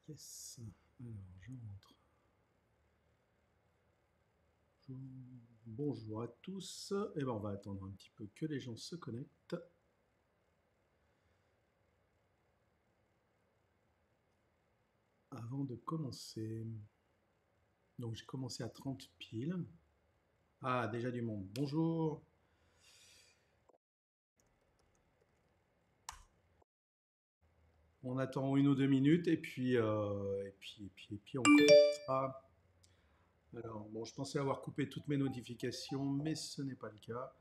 Yes. Alors, je rentre. Bonjour à tous. Et ben, on va attendre un petit peu que les gens se connectent. Avant de commencer. Donc, j'ai commencé à 30 piles. Ah, déjà du monde. Bonjour. On attend 1 ou 2 minutes et puis on commencera. Alors, bon, je pensais avoir coupé toutes mes notifications, mais ce n'est pas le cas.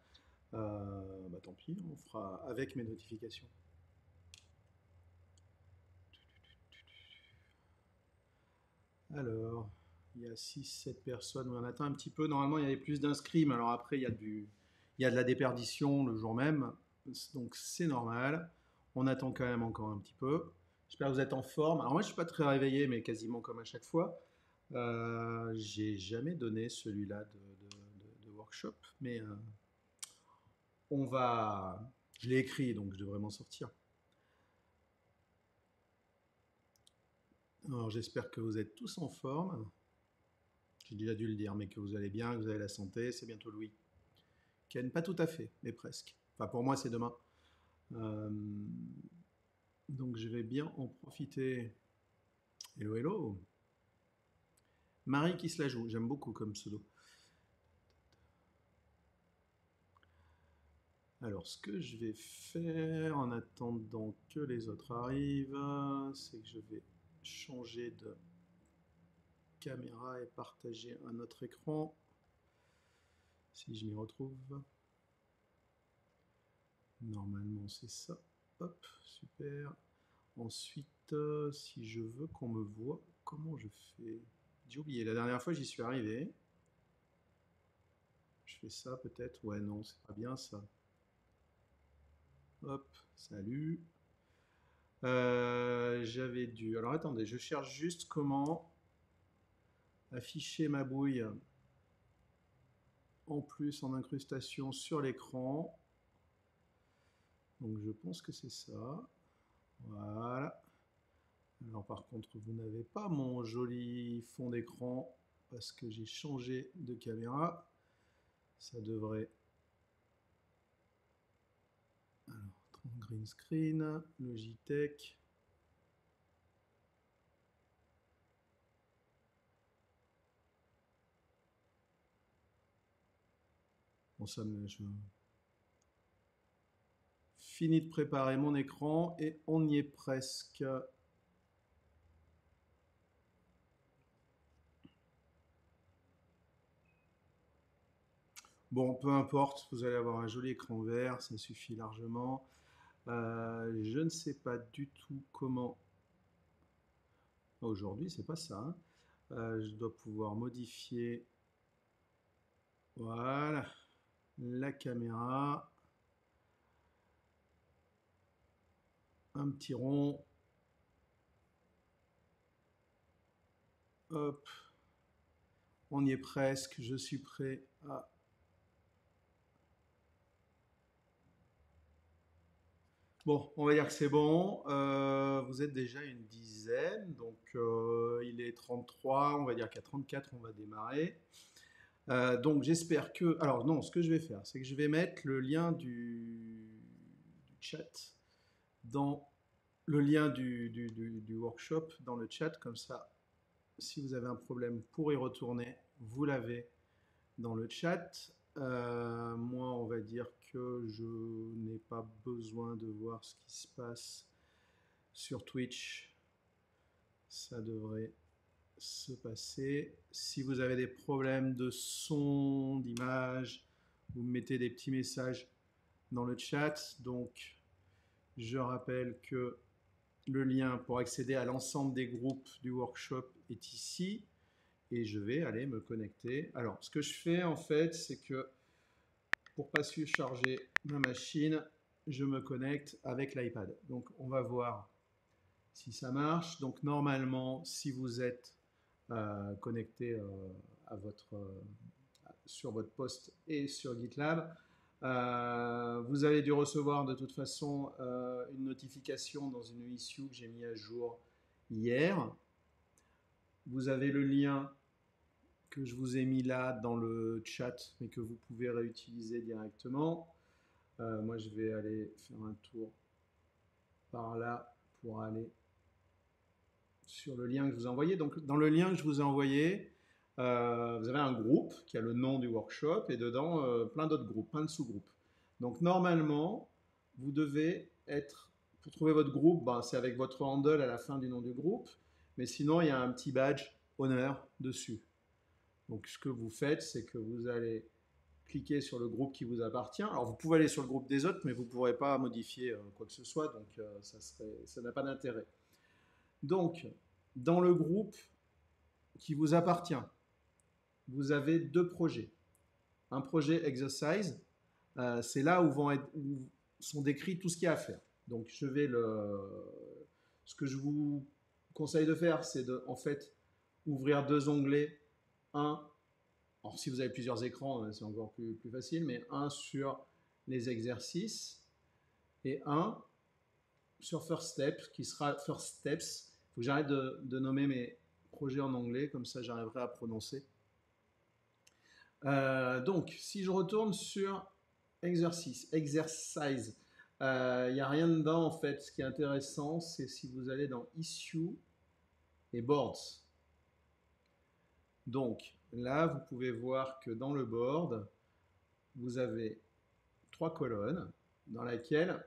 Bah, tant pis, on fera avec mes notifications. Alors, il y a 6, 7 personnes. On attend un petit peu. Normalement, il y avait plus d'inscrits, mais alors après, il y a de la déperdition le jour même. Donc, c'est normal. On attend quand même encore un petit peu. J'espère que vous êtes en forme. Alors, moi, je ne suis pas très réveillé, mais quasiment comme à chaque fois. J'ai jamais donné celui-là de workshop, mais on va. Je l'ai écrit, donc je devrais m'en sortir. Alors, j'espère que vous êtes tous en forme. J'ai déjà dû le dire, mais que vous allez bien, que vous avez la santé. C'est bientôt Louis. Ken, pas tout à fait, mais presque. Enfin, pour moi, c'est demain. Euh, donc, je vais bien en profiter. Hello, hello. Marie qui se la joue. J'aime beaucoup comme pseudo. Alors, ce que je vais faire en attendant que les autres arrivent, c'est que je vais changer de caméra et partager un autre écran. Si je m'y retrouve. Normalement, c'est ça. Hop, super. Ensuite, si je veux qu'on me voit, comment je fais? J'ai oublié, la dernière fois j'y suis arrivé. Je fais ça peut-être. Ouais, non, c'est pas bien ça. Hop, salut. J'avais dû. Alors attendez, je cherche juste comment afficher ma bouille en plus en incrustation sur l'écran. Donc je pense que c'est ça. Voilà. Alors par contre, vous n'avez pas mon joli fond d'écran parce que j'ai changé de caméra. Ça devrait. Alors, 30 green screen, Logitech. Bon, ça me. Je... Fini de préparer mon écran et on y est presque. Bon, peu importe, vous allez avoir un joli écran vert, ça suffit largement. Je ne sais pas du tout comment. Aujourd'hui, c'est pas ça, hein. Je dois pouvoir modifier. Voilà, la caméra. Un petit rond. Hop, on y est presque. Je suis prêt à. Bon, on va dire que c'est bon. Vous êtes déjà une dizaine, donc il est 33. On va dire qu'à 34, on va démarrer. Donc j'espère que. Alors non, ce que je vais faire, c'est que je vais mettre le lien du chat dans le lien du workshop dans le chat, comme ça, si vous avez un problème pour y retourner, vous l'avez dans le chat. Moi, on va dire que je n'ai pas besoin de voir ce qui se passe sur Twitch. Ça devrait se passer. Si vous avez des problèmes de son, d'image, vous mettez des petits messages dans le chat. Donc, je rappelle que le lien pour accéder à l'ensemble des groupes du workshop est ici. Et je vais aller me connecter. Alors, ce que je fais en fait, c'est que pour pas surcharger ma machine, je me connecte avec l'iPad. Donc, on va voir si ça marche. Donc, normalement, si vous êtes connecté à sur votre poste et sur GitLab, vous avez dû recevoir de toute façon une notification dans une issue que j'ai mis à jour hier. Vous avez le lien que je vous ai mis là dans le chat, mais que vous pouvez réutiliser directement. Moi, je vais aller faire un tour par là pour aller sur le lien que je vous ai envoyé. Donc, dans le lien que je vous ai envoyé, vous avez un groupe qui a le nom du workshop et dedans plein d'autres groupes, plein de sous-groupes. Donc, normalement, vous devez être, pour trouver votre groupe, ben, c'est avec votre handle à la fin du nom du groupe, mais sinon, il y a un petit badge honneur dessus. Donc, ce que vous faites, c'est que vous allez cliquer sur le groupe qui vous appartient. Alors, vous pouvez aller sur le groupe des autres, mais vous ne pourrez pas modifier quoi que ce soit, donc ça n'a pas d'intérêt. Donc, dans le groupe qui vous appartient, vous avez deux projets. Un projet exercise, c'est là où sont décrits tout ce qu'il y a à faire. Donc, ce que je vous conseille de faire, c'est de, en fait, ouvrir deux onglets. Alors si vous avez plusieurs écrans, c'est encore plus facile, mais un sur les exercices et un sur First Steps, qui sera First Steps. Il faut que j'arrête de nommer mes projets en anglais, comme ça j'arriverai à prononcer. Donc, si je retourne sur exercice, il n'y a rien dedans en fait. Ce qui est intéressant, c'est si vous allez dans Issue et Boards. Donc, là, vous pouvez voir que dans le board, vous avez trois colonnes dans lesquelles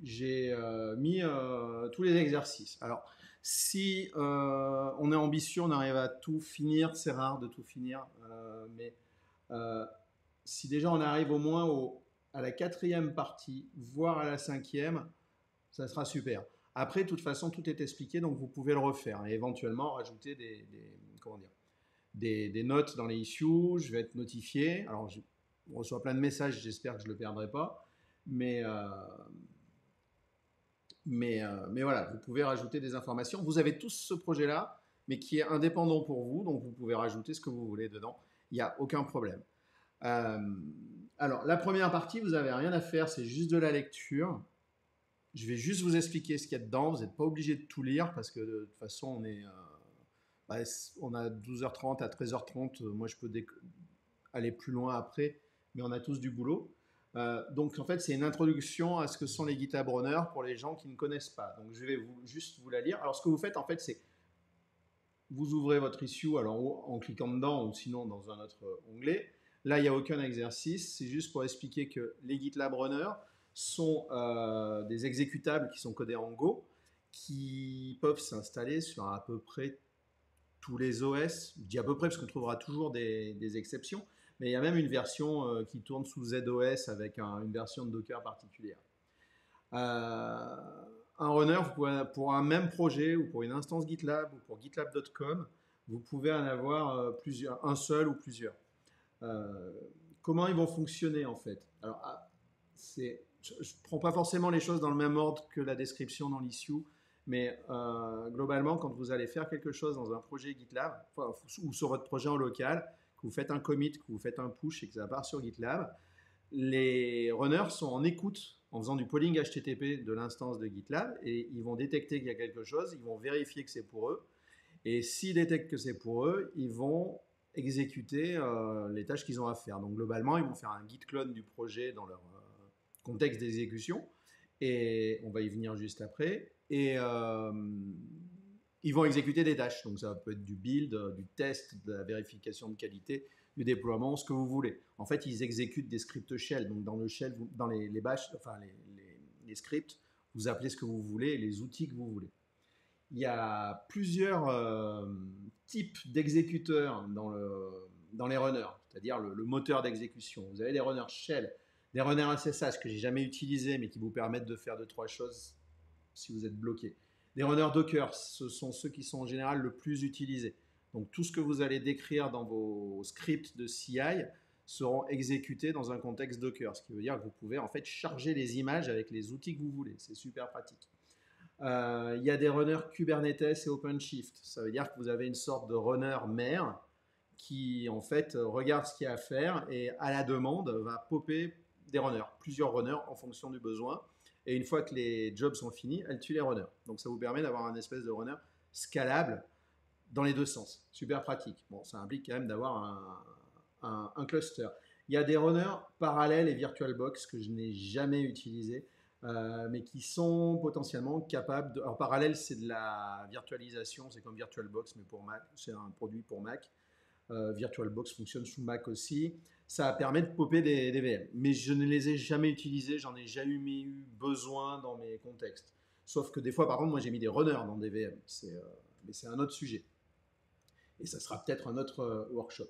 j'ai mis tous les exercices. Alors, si on est ambitieux, on arrive à tout finir, c'est rare de tout finir, mais si déjà on arrive au moins à la 4e partie, voire à la 5e, ça sera super. Après, de toute façon, tout est expliqué, donc vous pouvez le refaire et éventuellement rajouter des notes dans les issues. Je vais être notifié. Alors, je reçois plein de messages, j'espère que je ne le perdrai pas. Mais voilà, vous pouvez rajouter des informations. Vous avez tous ce projet-là, mais qui est indépendant pour vous, donc vous pouvez rajouter ce que vous voulez dedans. Il n'y a aucun problème. Alors, la première partie, vous n'avez rien à faire, c'est juste de la lecture. Je vais juste vous expliquer ce qu'il y a dedans. Vous n'êtes pas obligé de tout lire parce que de toute façon, on a 12h30 à 13h30. Moi, je peux aller plus loin après, mais on a tous du boulot. Donc, en fait, c'est une introduction à ce que sont les GitLab Runners pour les gens qui ne connaissent pas. Donc, je vais juste vous la lire. Alors, ce que vous faites, en fait, c'est vous ouvrez votre issue en cliquant dedans ou sinon dans un autre onglet. Là, il n'y a aucun exercice. C'est juste pour expliquer que les GitLab Runners sont des exécutables qui sont codés en Go, qui peuvent s'installer sur à peu près tous les OS. Je dis à peu près parce qu'on trouvera toujours des exceptions, mais il y a même une version qui tourne sous ZOS avec une version de Docker particulière. Un runner, pour un même projet ou pour une instance GitLab ou pour gitlab.com, vous pouvez en avoir plusieurs, un seul ou plusieurs. Comment ils vont fonctionner en fait? Alors, je ne prends pas forcément les choses dans le même ordre que la description dans l'issue, mais globalement, quand vous allez faire quelque chose dans un projet GitLab, ou sur votre projet en local, que vous faites un commit, que vous faites un push et que ça part sur GitLab, les runners sont en écoute en faisant du polling HTTP de l'instance de GitLab et ils vont détecter qu'il y a quelque chose, ils vont vérifier que c'est pour eux. Et s'ils détectent que c'est pour eux, ils vont exécuter les tâches qu'ils ont à faire. Donc globalement, ils vont faire un git clone du projet dans leur contexte d'exécution. Et on va y venir juste après. Et ils vont exécuter des tâches. Donc ça peut être du build, du test, de la vérification de qualité, du déploiement, ce que vous voulez. En fait, ils exécutent des scripts shell. Donc dans le shell, dans les bash, enfin les scripts, vous appelez ce que vous voulez et les outils que vous voulez. Il y a plusieurs types d'exécuteurs dans les runners, c'est-à-dire le moteur d'exécution. Vous avez des runners shell, des runners SSH que j'ai jamais utilisés, mais qui vous permettent de faire 2-3 choses si vous êtes bloqué. Des runners Docker, ce sont ceux qui sont en général le plus utilisés. Donc tout ce que vous allez décrire dans vos scripts de CI seront exécutés dans un contexte Docker, ce qui veut dire que vous pouvez en fait charger les images avec les outils que vous voulez. C'est super pratique. Il y a des runners Kubernetes et OpenShift. Ça veut dire que vous avez une sorte de runner mère qui en fait regarde ce qu'il y a à faire et à la demande va popper des runners, plusieurs runners en fonction du besoin. Et une fois que les jobs sont finis, elle tue les runners. Donc ça vous permet d'avoir un espèce de runner scalable dans les deux sens. Super pratique. Bon, ça implique quand même d'avoir un cluster. Il y a des runners parallèles et VirtualBox que je n'ai jamais utilisés, mais qui sont potentiellement capables de... Alors, parallèle, c'est de la virtualisation, c'est comme VirtualBox, mais pour Mac. C'est un produit pour Mac. VirtualBox fonctionne sous Mac aussi. Ça permet de popper des VM. Mais je ne les ai jamais utilisés, j'en ai jamais eu besoin dans mes contextes. Sauf que des fois, par contre, moi j'ai mis des runners dans des VM. Mais c'est un autre sujet. Et ça sera peut-être un autre workshop.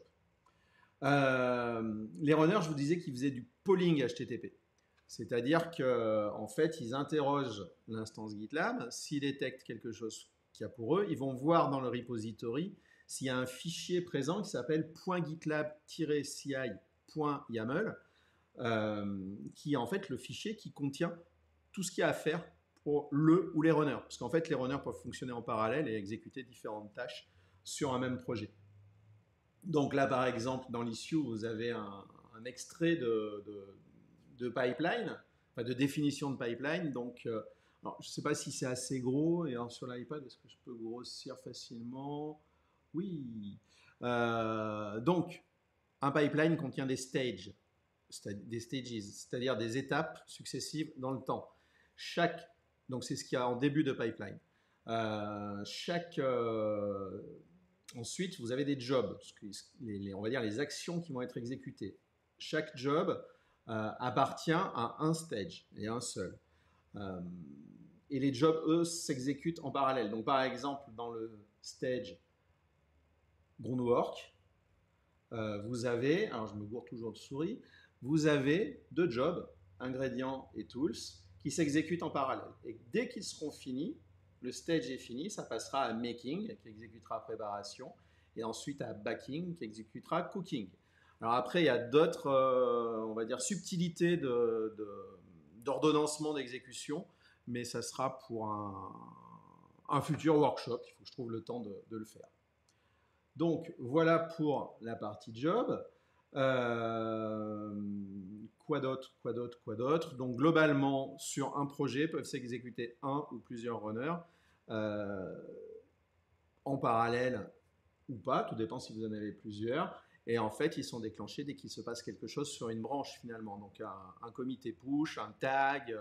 Les runners, je vous disais qu'ils faisaient du polling HTTP. C'est-à-dire qu'en fait, ils interrogent l'instance GitLab. S'ils détectent quelque chose qu'il y a pour eux, ils vont voir dans le repository s'il y a un fichier présent qui s'appelle .gitlab-ci.yaml, qui est en fait le fichier qui contient tout ce qu'il y a à faire pour le ou les runners. Parce qu'en fait, les runners peuvent fonctionner en parallèle et exécuter différentes tâches sur un même projet. Donc là, par exemple, dans l'issue, vous avez un extrait de pipeline, enfin de définition de pipeline. Donc, alors, je ne sais pas si c'est assez gros. Et alors, sur l'iPad, est-ce que je peux grossir facilement? Oui. Donc, un pipeline contient des stages, c'est-à-dire des étapes successives dans le temps. Donc, c'est ce qu'il y a en début de pipeline. Ensuite, vous avez des jobs, on va dire les actions qui vont être exécutées. Chaque job appartient à un stage et un seul. Et les jobs, eux, s'exécutent en parallèle. Donc, par exemple, dans le stage Groundwork, vous avez, alors je me gourre toujours de souris, vous avez deux jobs, ingrédients et tools, qui s'exécutent en parallèle. Et dès qu'ils seront finis, le stage est fini, ça passera à making, qui exécutera préparation, et ensuite à backing, qui exécutera cooking. Alors après, il y a d'autres, on va dire, subtilités d'ordonnancement d'exécution, mais ça sera pour un futur workshop. Il faut que je trouve le temps de le faire. Donc voilà pour la partie job. Quoi d'autre? Donc globalement, sur un projet, peuvent s'exécuter un ou plusieurs runners en parallèle ou pas, tout dépend si vous en avez plusieurs. Et en fait, ils sont déclenchés dès qu'il se passe quelque chose sur une branche finalement. Donc un comité push, un tag.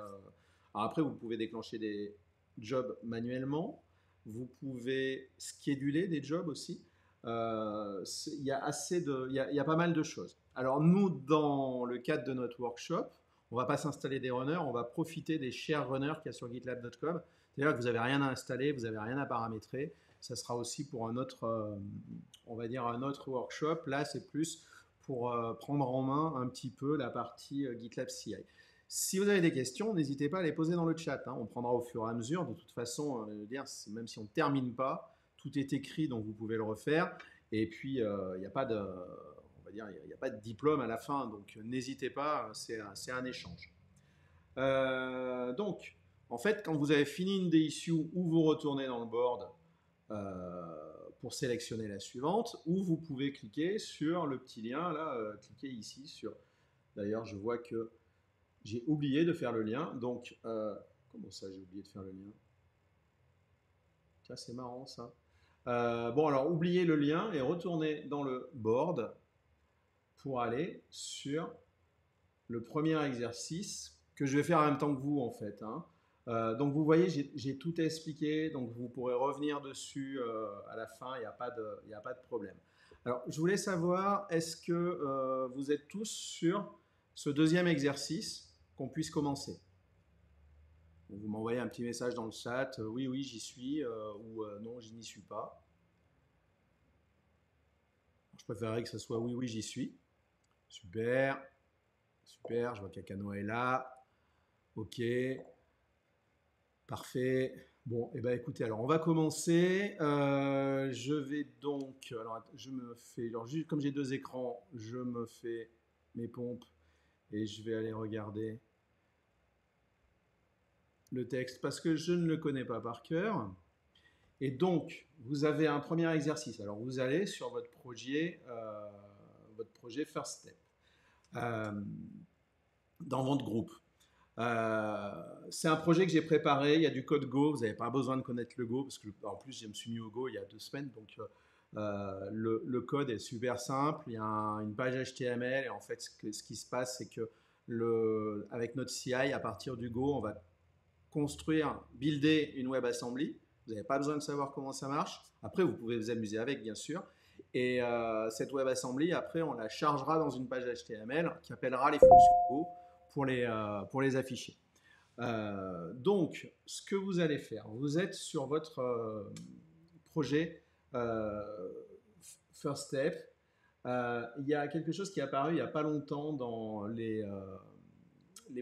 Alors après, vous pouvez déclencher des jobs manuellement. Vous pouvez scheduler des jobs aussi. Il y a pas mal de choses. Alors nous, dans le cadre de notre workshop, on ne va pas s'installer des runners, on va profiter des shared runners qu'il y a sur gitlab.com. C'est-à-dire que vous n'avez rien à installer, vous n'avez rien à paramétrer. Ça sera aussi pour un autre, on va dire un autre workshop. Là, c'est plus pour prendre en main un petit peu la partie GitLab CI. Si vous avez des questions, n'hésitez pas à les poser dans le chat. On prendra au fur et à mesure. De toute façon, même si on ne termine pas, tout est écrit, donc vous pouvez le refaire. Et puis, il n'y a pas de, on va dire, il n'y a pas de diplôme à la fin, donc n'hésitez pas, c'est un échange. Donc, en fait, quand vous avez fini une des issues, ou vous retournez dans le board pour sélectionner la suivante, ou vous pouvez cliquer sur le petit lien, là, cliquez ici sur... D'ailleurs, je vois que j'ai oublié de faire le lien, donc... comment ça, j'ai oublié de faire le lien? Tiens, c'est marrant, ça. Bon, alors, oubliez le lien et retournez dans le board pour aller sur le premier exercice que je vais faire en même temps que vous, en fait. Donc, vous voyez, j'ai tout expliqué, donc vous pourrez revenir dessus à la fin, il n'y a pas de problème. Alors, je voulais savoir, est-ce que vous êtes tous sur ce deuxième exercice, qu'on puisse commencer? Vous m'envoyez un petit message dans le chat, oui, oui, j'y suis, ou non, je n'y suis pas. Je préférerais que ce soit oui, oui, j'y suis. Super, super, je vois qu'Akano est là. Ok, parfait. Bon, et ben écoutez, alors on va commencer. Je vais donc, alors je me fais, alors juste comme j'ai deux écrans, je me fais mes pompes et je vais aller regarder le texte parce que je ne le connais pas par cœur. Et donc, vous avez un premier exercice. Alors, vous allez sur votre projet First Step dans votre groupe. C'est un projet que j'ai préparé, il y a du code Go, vous n'avez pas besoin de connaître le Go, parce que en plus je me suis mis au Go il y a 2 semaines, donc le code est super simple, il y a une page HTML, et en fait ce qui se passe c'est que avec notre CI, à partir du Go, on va construire, builder une WebAssembly. Vous n'avez pas besoin de savoir comment ça marche. Après, vous pouvez vous amuser avec, bien sûr. Et cette WebAssembly, après, on la chargera dans une page HTML qui appellera les fonctions Go pour les afficher. Donc, ce que vous allez faire, vous êtes sur votre projet First Step. Il y a quelque chose qui est apparu il n'y a pas longtemps dans les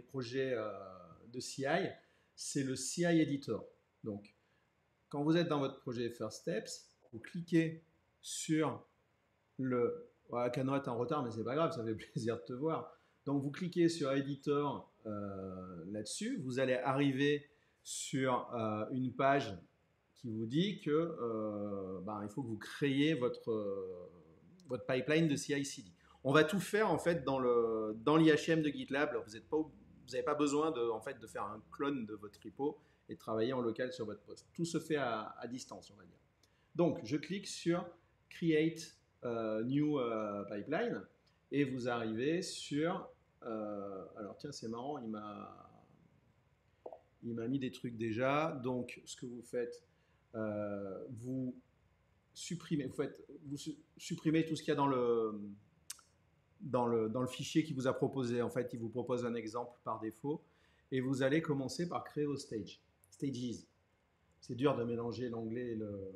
projets de CI, c'est le CI Editor. Donc, quand vous êtes dans votre projet First Steps, vous cliquez sur le... Voilà, Cano est en retard, mais c'est pas grave, ça fait plaisir de te voir. Donc, vous cliquez sur Editor là-dessus, vous allez arriver sur une page qui vous dit que il faut que vous créiez votre pipeline de CI/CD. On va tout faire en fait dans l'IHM de GitLab. Alors, vous n'avez pas besoin en fait, de faire un clone de votre repo et de travailler en local sur votre poste. Tout se fait à distance, on va dire. Donc, je clique sur Create New Pipeline et vous arrivez sur... alors tiens, c'est marrant, il m'a mis des trucs déjà. Donc, ce que vous faites, vous supprimez tout ce qu'il y a dans le fichier qu'il vous a proposé. En fait, il vous propose un exemple par défaut. Et vous allez commencer par créer vos stages. C'est dur de mélanger l'anglais et le...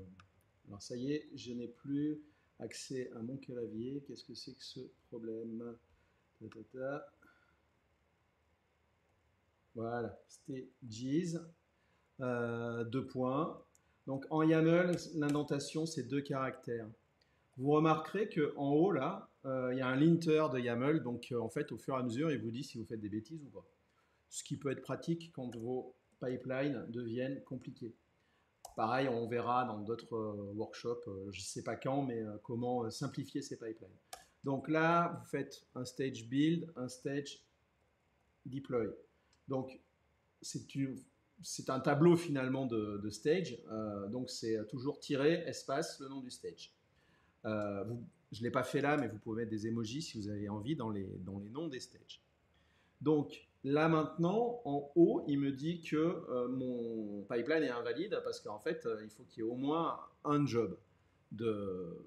Alors ça y est, je n'ai plus accès à mon clavier. Qu'est-ce que c'est que ce problème? Voilà, stages, 2 points. Donc en YAML, l'indentation, c'est 2 caractères. Vous remarquerez qu'en haut, là, il y a un linter de YAML. Donc en fait, au fur et à mesure, il vous dit si vous faites des bêtises ou pas. Ce qui peut être pratique quand vos pipelines deviennent compliqués. Pareil, on verra dans d'autres workshops, je ne sais pas quand, mais comment simplifier ces pipelines. Donc là, vous faites un stage build, un stage deploy. Donc, c'est un tableau finalement de stage. Donc, c'est toujours tirer, espace, le nom du stage. Je ne l'ai pas fait là, mais vous pouvez mettre des emojis si vous avez envie dans les noms des stages. Donc, là maintenant, en haut, il me dit que mon pipeline est invalide parce qu'en fait, il faut qu'il y ait au moins un job de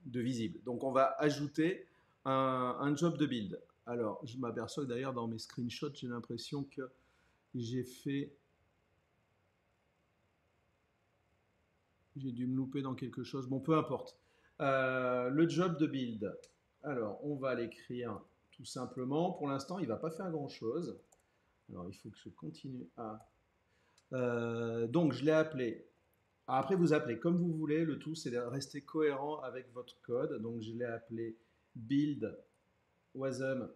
visible. Donc, on va ajouter un job de build. Alors, je m'aperçois que d'ailleurs, dans mes screenshots, j'ai l'impression que j'ai dû me louper dans quelque chose. Bon, peu importe. Le job de build. Alors, on va l'écrire tout simplement. Pour l'instant, il ne va pas faire grand-chose. Alors, il faut que je continue à... donc, je l'ai appelé. Après, vous appelez comme vous voulez. Le tout, c'est de rester cohérent avec votre code. Donc, je l'ai appelé build wasm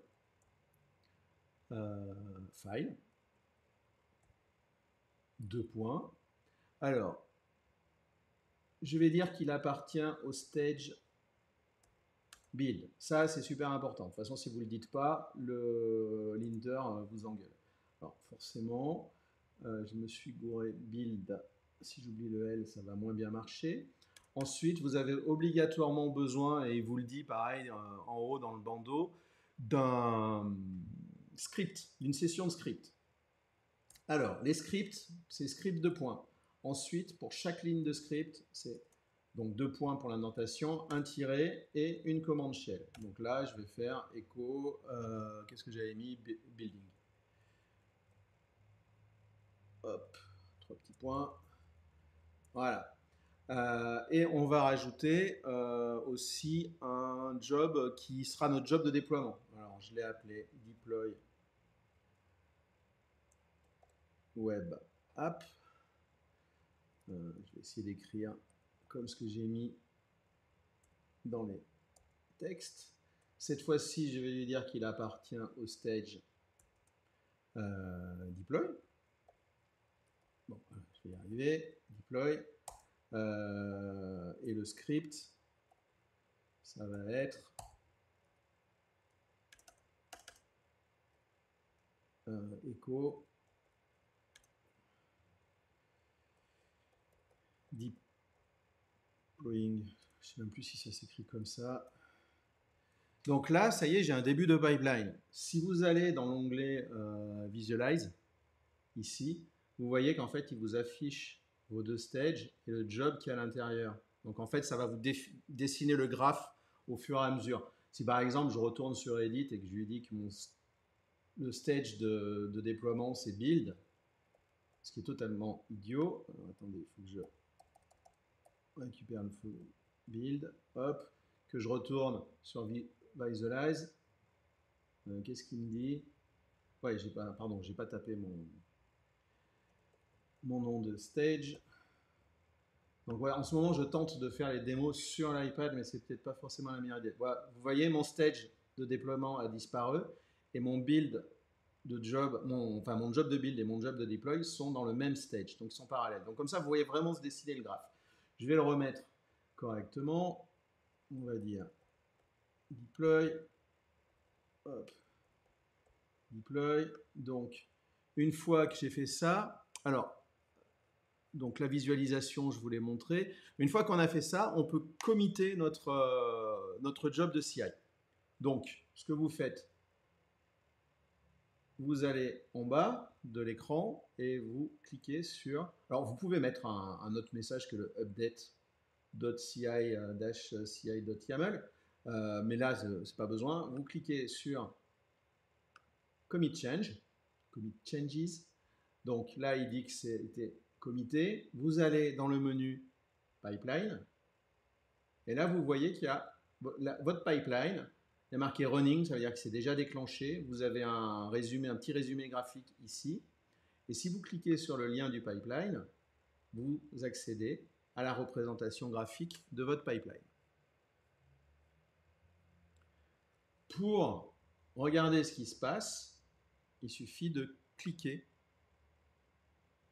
file. 2 points. Alors, je vais dire qu'il appartient au stage build. Ça, c'est super important. De toute façon, si vous ne le dites pas, le linter vous engueule. Alors, forcément, je me suis gouré build. Si j'oublie le L, ça va moins bien marcher. Ensuite, vous avez obligatoirement besoin, et il vous le dit pareil en haut dans le bandeau, d'un script, d'une session de script. Alors, les scripts, c'est script 2 points. Ensuite, pour chaque ligne de script, c'est donc 2 points pour l'indentation, un tiret et une commande shell. Donc là, je vais faire echo, qu'est-ce que j'avais mis? Building. Hop, 3 petits points. Voilà. Et on va rajouter aussi un job qui sera notre job de déploiement. Alors, je l'ai appelé deploy web app. Je vais essayer d'écrire comme ce que j'ai mis dans les textes. Cette fois-ci, je vais lui dire qu'il appartient au stage deploy. Bon, je vais y arriver. Deploy. Et le script, ça va être echo deploying, je ne sais même plus si ça s'écrit comme ça. Donc là, ça y est, j'ai un début de pipeline. Si vous allez dans l'onglet Visualize, ici, vous voyez qu'en fait, il vous affiche vos deux stages et le job qui est à l'intérieur. Donc en fait, ça va vous dessiner le graphe au fur et à mesure. Si par exemple, je retourne sur Edit et que je lui dis que le stage de déploiement, c'est Build, ce qui est totalement idiot. Alors, attendez, il faut que je récupère le Build, hop, que je retourne sur Visualize. Qu'est-ce qu'il me dit? Ouais, j'ai pas tapé mon nom de stage. Donc voilà, en ce moment, je tente de faire les démos sur l'iPad, mais c'est peut-être pas forcément la meilleure idée. Voilà, vous voyez, mon stage de déploiement a disparu et mon build de job, mon job de build et mon job de deploy sont dans le même stage, donc ils sont parallèles. Donc comme ça, vous voyez vraiment se dessiner le graphe. Je vais le remettre correctement. On va dire deploy, hop, deploy. Donc une fois que j'ai fait ça, alors donc la visualisation, je vous l'ai montré. Une fois qu'on a fait ça, on peut committer notre job de CI. Donc, ce que vous faites, vous allez en bas de l'écran et vous cliquez sur... Alors, vous pouvez mettre un autre message que le update.ci-ci.yaml, mais là, ce n'est pas besoin. Vous cliquez sur Commit Change, Commit Changes. Donc là, il dit que c'était commité. Vous allez dans le menu Pipeline. Et là, vous voyez qu'il y a votre pipeline. Il y a marqué Running, ça veut dire que c'est déjà déclenché. Vous avez un petit résumé graphique ici. Et si vous cliquez sur le lien du pipeline, vous accédez à la représentation graphique de votre pipeline. Pour regarder ce qui se passe, il suffit de cliquer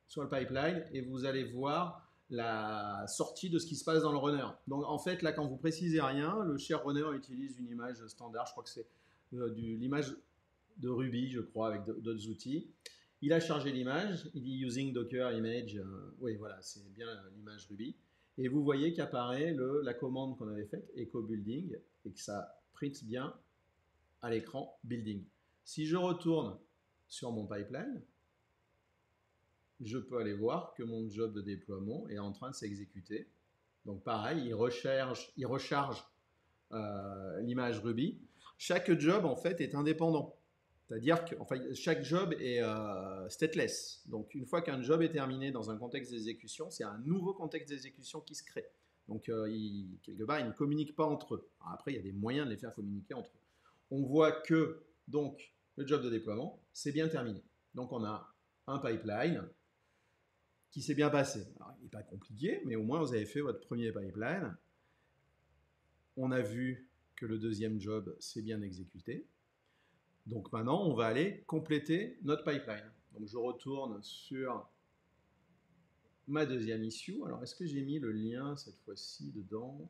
sur le pipeline et vous allez voir la sortie de ce qui se passe dans le runner. Donc en fait, là, quand vous précisez rien, le share runner utilise une image standard, je crois que c'est l'image de Ruby, je crois, avec d'autres outils. Il a chargé l'image, il dit using Docker image, oui voilà, c'est bien l'image Ruby. Et vous voyez qu'apparaît la commande qu'on avait faite, echo building, et que ça print bien à l'écran building. Si je retourne sur mon pipeline, je peux aller voir que mon job de déploiement est en train de s'exécuter. Donc pareil, il recharge l'image Ruby. Chaque job en fait est indépendant. C'est-à-dire que chaque job est stateless. Donc une fois qu'un job est terminé dans un contexte d'exécution, c'est un nouveau contexte d'exécution qui se crée. Donc quelque part, ils ne communiquent pas entre eux. Alors, après, il y a des moyens de les faire communiquer entre eux. On voit que donc le job de déploiement, c'est bien terminé. Donc on a un pipeline qui s'est bien passé. Alors, il n'est pas compliqué, mais au moins vous avez fait votre premier pipeline. On a vu que le deuxième job s'est bien exécuté. Donc maintenant, on va aller compléter notre pipeline. Donc je retourne sur ma deuxième issue. Alors est-ce que j'ai mis le lien cette fois-ci dedans?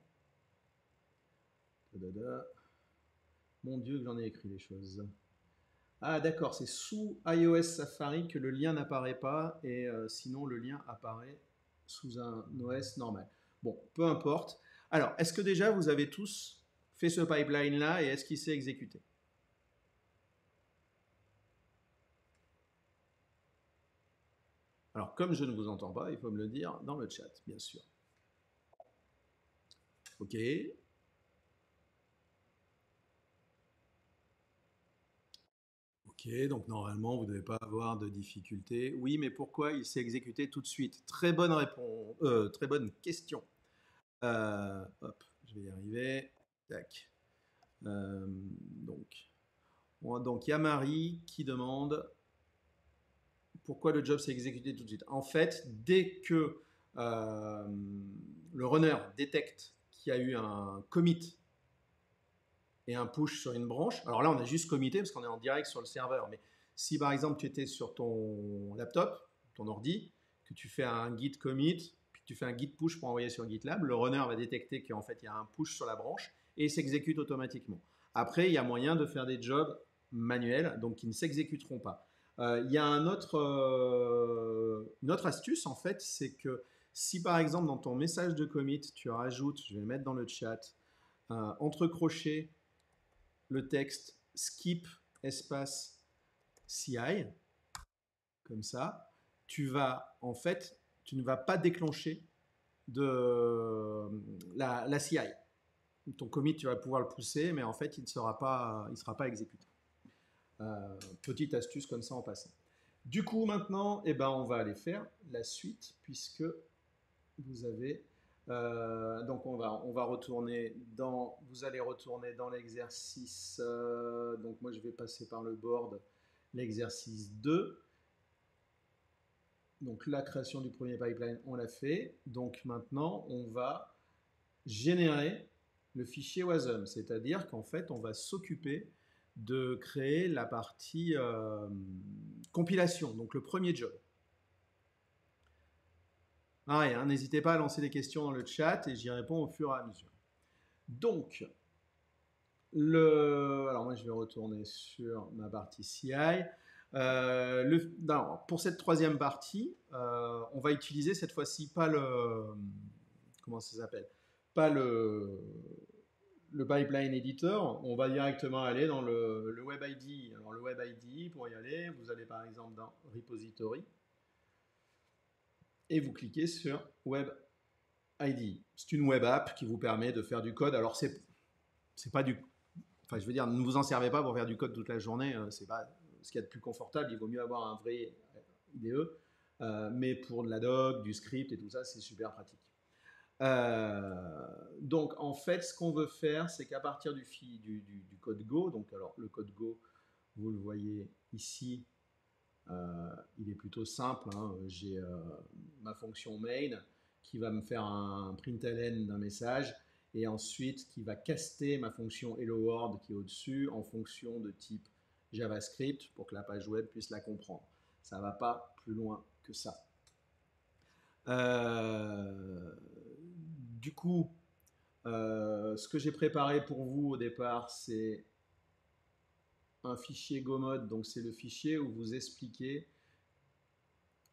Mon Dieu, que j'en ai écrit les choses. Ah d'accord, c'est sous iOS Safari que le lien n'apparaît pas et sinon le lien apparaît sous un OS normal. Bon, peu importe. Alors, est-ce que déjà vous avez tous fait ce pipeline-là et est-ce qu'il s'est exécuté? Alors, comme je ne vous entends pas, il faut me le dire dans le chat, bien sûr. OK. Ok, donc normalement, vous ne devez pas avoir de difficulté. Oui, mais pourquoi il s'est exécuté tout de suite? Très bonne réponse, très bonne question. Hop, je vais y arriver. Tac. Donc, il y a Marie qui demande pourquoi le job s'est exécuté tout de suite. En fait, dès que le runner détecte qu'il y a eu un commit et un push sur une branche. Alors là, on a juste commité parce qu'on est en direct sur le serveur. Mais si par exemple tu étais sur ton laptop, ton ordi, que tu fais un git commit, puis tu fais un git push pour envoyer sur GitLab, le runner va détecter qu'en fait il y a un push sur la branche et il s'exécute automatiquement. Après, il y a moyen de faire des jobs manuels, donc qui ne s'exécuteront pas. Il y a une autre astuce en fait, c'est que si par exemple dans ton message de commit, tu rajoutes, je vais le mettre dans le chat, entre crochets, le texte skip espace CI, comme ça, tu vas en fait, tu ne vas pas déclencher de la CI. Ton commit, tu vas pouvoir le pousser, mais en fait, il ne sera pas exécuté. Petite astuce comme ça en passant. Du coup, maintenant, eh ben, on va aller faire la suite, puisque vous avez... donc, on va retourner dans... Vous allez retourner dans l'exercice... donc, moi, je vais passer par le board, l'exercice 2. Donc, la création du premier pipeline, on l'a fait. Donc, maintenant, on va générer le fichier WASM, c'est-à-dire qu'en fait, on va s'occuper de créer la partie compilation, donc le premier job. Pareil, hein, n'hésitez pas à lancer des questions dans le chat et j'y réponds au fur et à mesure. Donc, alors moi je vais retourner sur ma partie CI. Pour cette troisième partie, on va utiliser cette fois-ci pas comment ça s'appelle, pas le pipeline editor, on va directement aller dans le web ID. Alors le web ID, pour y aller, vous allez par exemple dans repository et vous cliquez sur web ID. C'est une web app qui vous permet de faire du code. Alors c'est pas du, enfin je veux dire, ne vous en servez pas pour faire du code toute la journée. C'est pas ce qu'il y a de plus confortable. Il vaut mieux avoir un vrai IDE. Mais pour de la doc, du script et tout ça, c'est super pratique. Donc en fait, ce qu'on veut faire, c'est qu'à partir du code Go, donc alors le code Go, vous le voyez ici, il est plutôt simple. Hein. J'ai ma fonction main qui va me faire un println d'un message et ensuite qui va caster ma fonction hello world qui est au-dessus en fonction de type JavaScript pour que la page web puisse la comprendre. Ça ne va pas plus loin que ça. Du coup, ce que j'ai préparé pour vous au départ, c'est un fichier GoMod. Donc, c'est le fichier où vous expliquez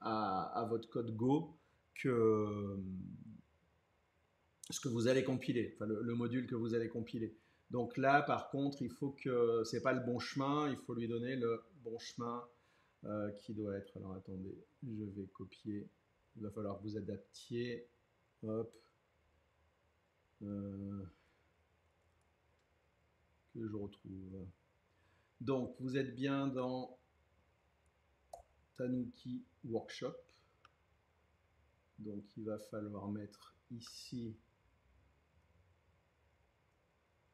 à votre code Go que ce que vous allez compiler, enfin le module que vous allez compiler. Donc là, par contre, il faut que c'est pas le bon chemin, il faut lui donner le bon chemin qui doit être. Alors attendez, je vais copier. Il va falloir que vous adaptiez. Hop. Que je retrouve. Donc, vous êtes bien dans Tanuki Workshop. Donc, il va falloir mettre ici.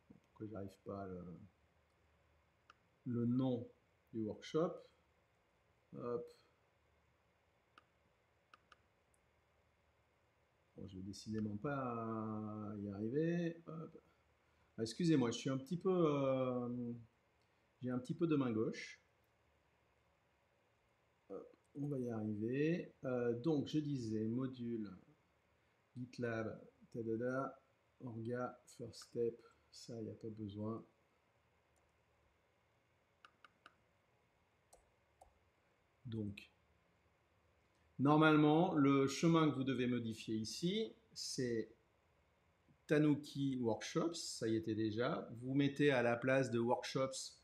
Pourquoi j'arrive pas à le nom du workshop. Hop. Bon, je vais décidément pas y arriver. Ah, excusez-moi, je suis un petit peu. J'ai un petit peu de main gauche. Hop, on va y arriver. Donc, je disais module GitLab, tadada, Orga, First Step, ça, il n'y a pas besoin. Donc, normalement, le chemin que vous devez modifier ici, c'est Tanuki Workshops, ça y était déjà. Vous mettez à la place de Workshops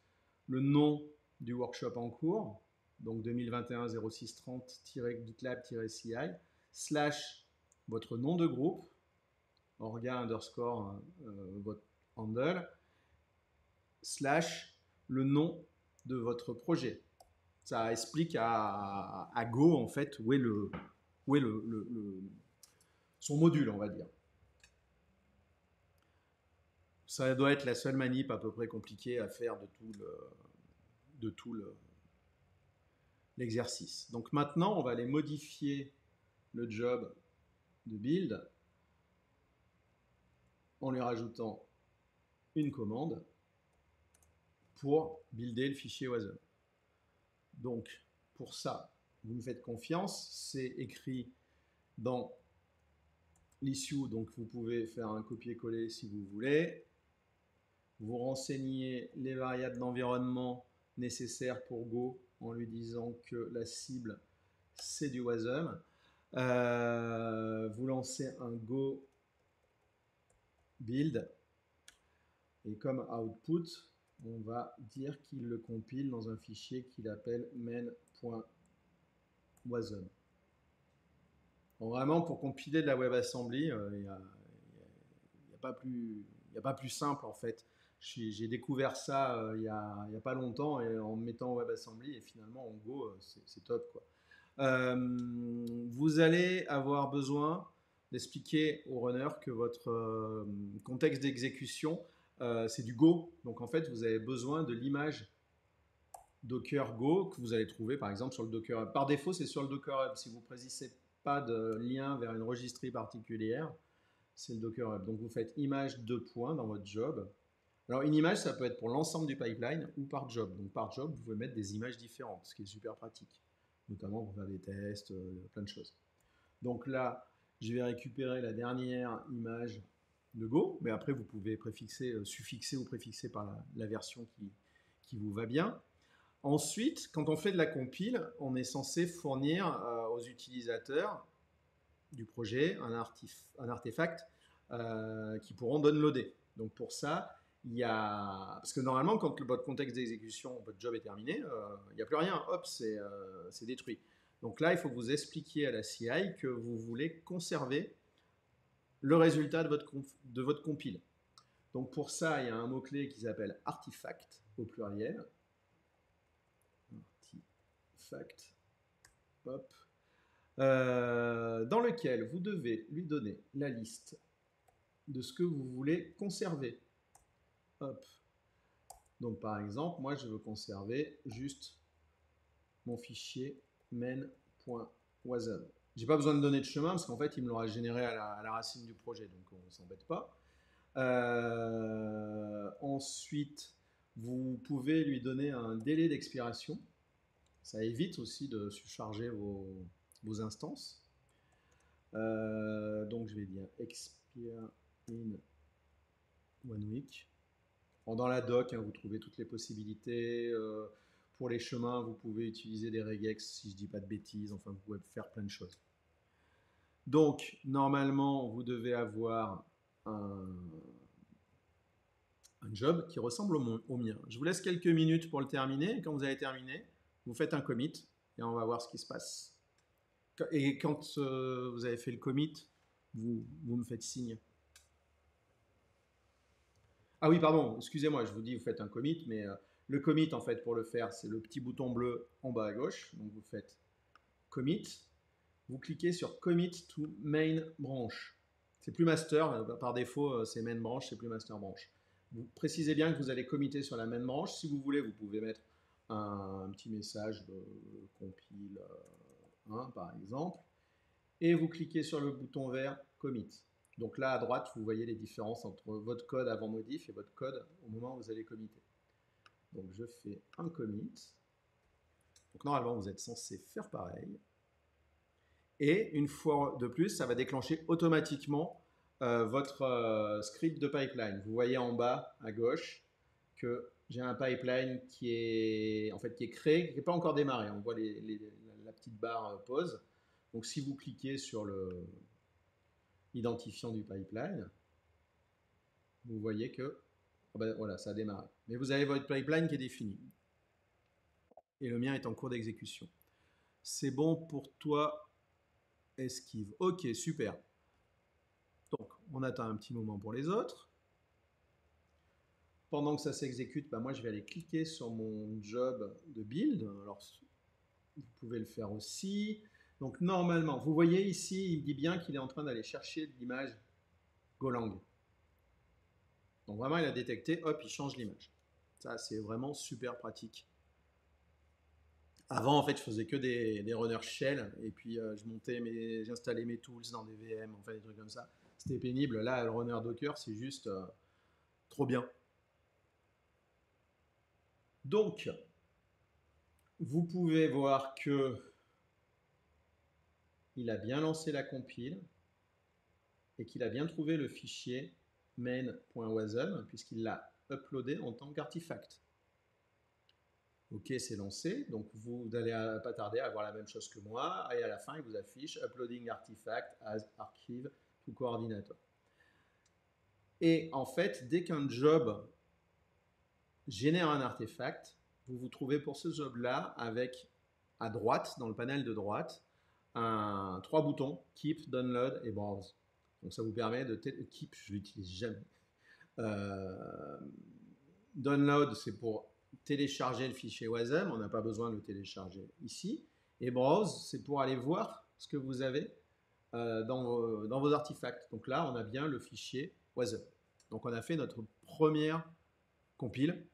le nom du workshop en cours, donc 2021-0630-GitLab-CI, slash votre nom de groupe, orga underscore votre handle, slash le nom de votre projet. Ça explique à Go en fait où est son module, on va dire. Ça doit être la seule manip à peu près compliquée à faire de tout l'exercice. Donc maintenant, on va aller modifier le job de build en lui rajoutant une commande pour builder le fichier WASM. Donc, pour ça, vous me faites confiance, c'est écrit dans l'issue, donc vous pouvez faire un copier-coller si vous voulez. Vous renseignez les variables d'environnement nécessaires pour Go en lui disant que la cible c'est du Wasm. Vous lancez un Go build et comme output, on va dire qu'il le compile dans un fichier qu'il appelle main.wasm. Bon, vraiment, pour compiler de la WebAssembly, il n'y a pas plus simple en fait. J'ai découvert ça il n'y a pas longtemps et en me mettant WebAssembly et finalement en Go, c'est top quoi. Vous allez avoir besoin d'expliquer au runner que votre contexte d'exécution, c'est du Go. Donc en fait, vous avez besoin de l'image Docker Go que vous allez trouver par exemple sur le Docker Hub. Par défaut, c'est sur le Docker Hub. Si vous ne précisez pas de lien vers une registrie particulière, c'est le Docker Hub. Donc vous faites image 2 points dans votre job. Alors une image, ça peut être pour l'ensemble du pipeline ou par job. Donc par job, vous pouvez mettre des images différentes, ce qui est super pratique, notamment pour faire des tests, plein de choses. Donc là, je vais récupérer la dernière image de Go, mais après vous pouvez préfixer, suffixer ou préfixer par la version qui vous va bien. Ensuite, quand on fait de la compile, on est censé fournir aux utilisateurs du projet un artefact qui pourront downloader. Donc pour ça, il y a... Parce que normalement, quand votre contexte d'exécution, votre job est terminé, il n'y a plus rien, hop, c'est détruit. Donc là, il faut que vous expliquiez à la CI que vous voulez conserver le résultat de votre compile. Donc pour ça, il y a un mot-clé qui s'appelle artifact au pluriel. Artifact. Hop. Dans lequel vous devez lui donner la liste de ce que vous voulez conserver. Hop. Donc par exemple, moi je veux conserver juste mon fichier main.wasm. J'ai pas besoin de donner de chemin parce qu'en fait il me l'aura généré à la racine du projet, donc on s'embête pas. Ensuite, vous pouvez lui donner un délai d'expiration. Ça évite aussi de surcharger vos instances. Donc je vais dire expire in 1 week. Bon, dans la doc, hein, vous trouvez toutes les possibilités. Pour les chemins, vous pouvez utiliser des regex si je dis pas de bêtises. Enfin, vous pouvez faire plein de choses. Donc, normalement, vous devez avoir un job qui ressemble au mien. Je vous laisse quelques minutes pour le terminer. Et quand vous avez terminé, vous faites un commit et on va voir ce qui se passe. Et quand vous avez fait le commit, vous me faites signe. Ah oui, pardon, excusez-moi, je vous dis, vous faites un commit, mais le commit, en fait, pour le faire, c'est le petit bouton bleu en bas à gauche. Donc, vous faites commit. Vous cliquez sur commit to main branch. C'est plus master, par défaut, c'est main branch, c'est plus master branch. Vous précisez bien que vous allez committer sur la main branch. Si vous voulez, vous pouvez mettre un petit message de compile 1, par exemple. Et vous cliquez sur le bouton vert commit. Donc là, à droite, vous voyez les différences entre votre code avant modif et votre code au moment où vous allez committer. Donc je fais un commit. Donc normalement, vous êtes censé faire pareil. Et une fois de plus, ça va déclencher automatiquement votre script de pipeline. Vous voyez en bas à gauche que j'ai un pipeline qui est créé, qui n'est pas encore démarré. On voit la petite barre pause. Donc si vous cliquez sur l'identifiant du pipeline, vous voyez que voilà, ça a démarré. Mais vous avez votre pipeline qui est défini. Et le mien est en cours d'exécution. C'est bon pour toi, esquive. Ok, super. Donc, on attend un petit moment pour les autres. Pendant que ça s'exécute, moi je vais aller cliquer sur mon job de build. Alors, vous pouvez le faire aussi. Donc, normalement, vous voyez ici, il dit bien qu'il est en train d'aller chercher l'image Golang. Donc, vraiment, il a détecté, hop, il change l'image. Ça, c'est vraiment super pratique. Avant, en fait, je faisais que des runners shell et puis j'installais mes tools dans des VM, enfin des trucs comme ça. C'était pénible. Là, le runner Docker, c'est juste trop bien. Donc, vous pouvez voir que il a bien lancé la compile et qu'il a bien trouvé le fichier main.wasm puisqu'il l'a uploadé en tant qu'artefact. OK, c'est lancé. Donc vous n'allez pas tarder à avoir la même chose que moi. Et à la fin, il vous affiche Uploading Artifact as Archive to Coordinator. Et en fait, dès qu'un job génère un artefact, vous vous trouvez pour ce job-là avec, à droite, dans le panel de droite, trois boutons, Keep, Download et Browse. Donc ça vous permet de... Keep, je l'utilise jamais. Download, c'est pour télécharger le fichier WASM, on n'a pas besoin de le télécharger ici. Et Browse, c'est pour aller voir ce que vous avez dans vos artefacts. Donc là, on a bien le fichier WASM. Donc on a fait notre première compile.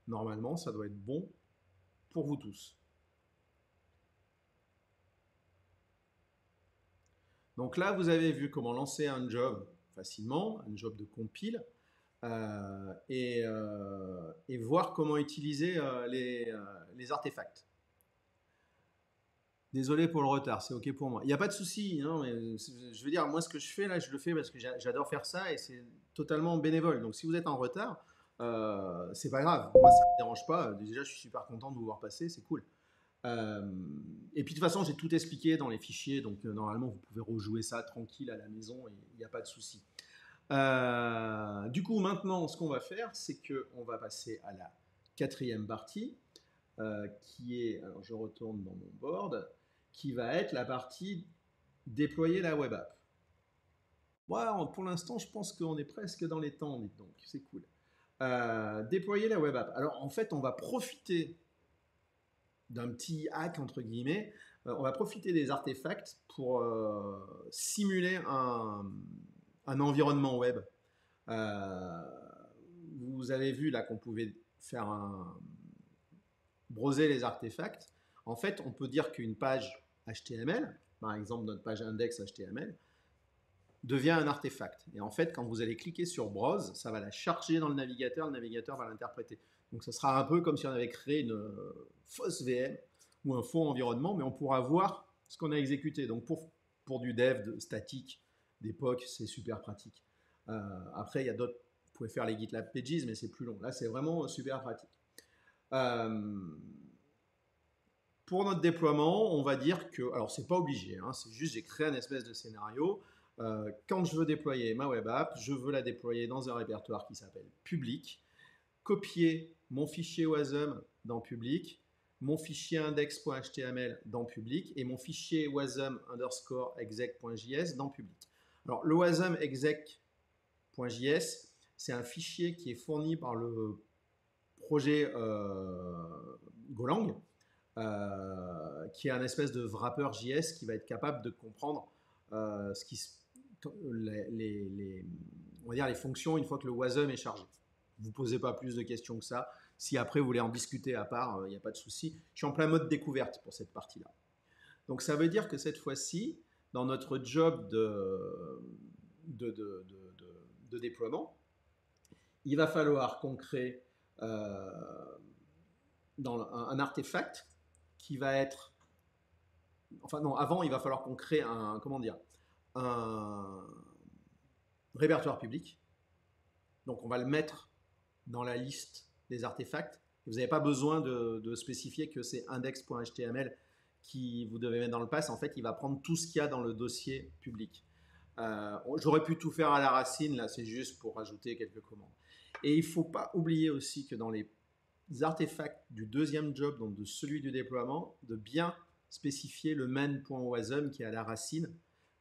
Normalement, ça doit être bon pour vous tous. Donc là, vous avez vu comment lancer un job facilement, un job de compile, et voir comment utiliser les artefacts. Désolé pour le retard, c'est OK pour moi. Il n'y a pas de souci, non, mais je veux dire, moi ce que je fais là, je le fais parce que j'adore faire ça et c'est totalement bénévole. Donc si vous êtes en retard, c'est pas grave. Moi ça ne me dérange pas. Déjà, je suis super content de vous voir passer, c'est cool. Et puis de toute façon, j'ai tout expliqué dans les fichiers, donc normalement vous pouvez rejouer ça tranquille à la maison et il n'y a pas de souci. Du coup, maintenant, ce qu'on va faire, c'est qu'on va passer à la quatrième partie, qui est, alors je retourne dans mon board, qui va être la partie déployer la web app. Wow, pour l'instant, je pense qu'on est presque dans les temps, dites donc, c'est cool. Déployer la web app. Alors en fait, on va profiter d'un petit hack entre guillemets. On va profiter des artefacts pour simuler un environnement web. Vous avez vu là qu'on pouvait faire browser les artefacts. En fait, on peut dire qu'une page HTML, par exemple notre page index HTML, devient un artefact. Et en fait, quand vous allez cliquer sur Browse, ça va la charger dans le navigateur va l'interpréter. Donc ça sera un peu comme si on avait créé une fausse VM ou un faux environnement, mais on pourra voir ce qu'on a exécuté. Donc pour du dev statique d'époque, c'est super pratique. Après, il y a d'autres, vous pouvez faire les GitLab Pages, mais c'est plus long. Là, c'est vraiment super pratique. Pour notre déploiement, on va dire que, alors c'est pas obligé, hein, c'est juste j'ai créé un espèce de scénario. Quand je veux déployer ma web app, je veux la déployer dans un répertoire qui s'appelle public, copier mon fichier WASM dans public, mon fichier index.html dans public et mon fichier wasm underscore exec.js dans public. Alors le wasm exec.js, c'est un fichier qui est fourni par le projet Golang, qui est un espèce de wrapper JS qui va être capable de comprendre ce qui on va dire les fonctions une fois que le WASM est chargé. Vous ne posez pas plus de questions que ça. Si après vous voulez en discuter à part, il n'y a pas de souci. Je suis en plein mode découverte pour cette partie-là. Donc ça veut dire que cette fois-ci, dans notre job de déploiement, il va falloir qu'on crée un artefact qui va être... Enfin non, avant il va falloir qu'on crée un répertoire public. Donc on va le mettre dans la liste des artefacts. Vous n'avez pas besoin de spécifier que c'est index.html qui vous devez mettre dans le pass. En fait, il va prendre tout ce qu'il y a dans le dossier public. J'aurais pu tout faire à la racine, là c'est juste pour rajouter quelques commandes. Et il ne faut pas oublier aussi que dans les artefacts du deuxième job, donc de celui du déploiement, de bien spécifier le main.wasm qui est à la racine.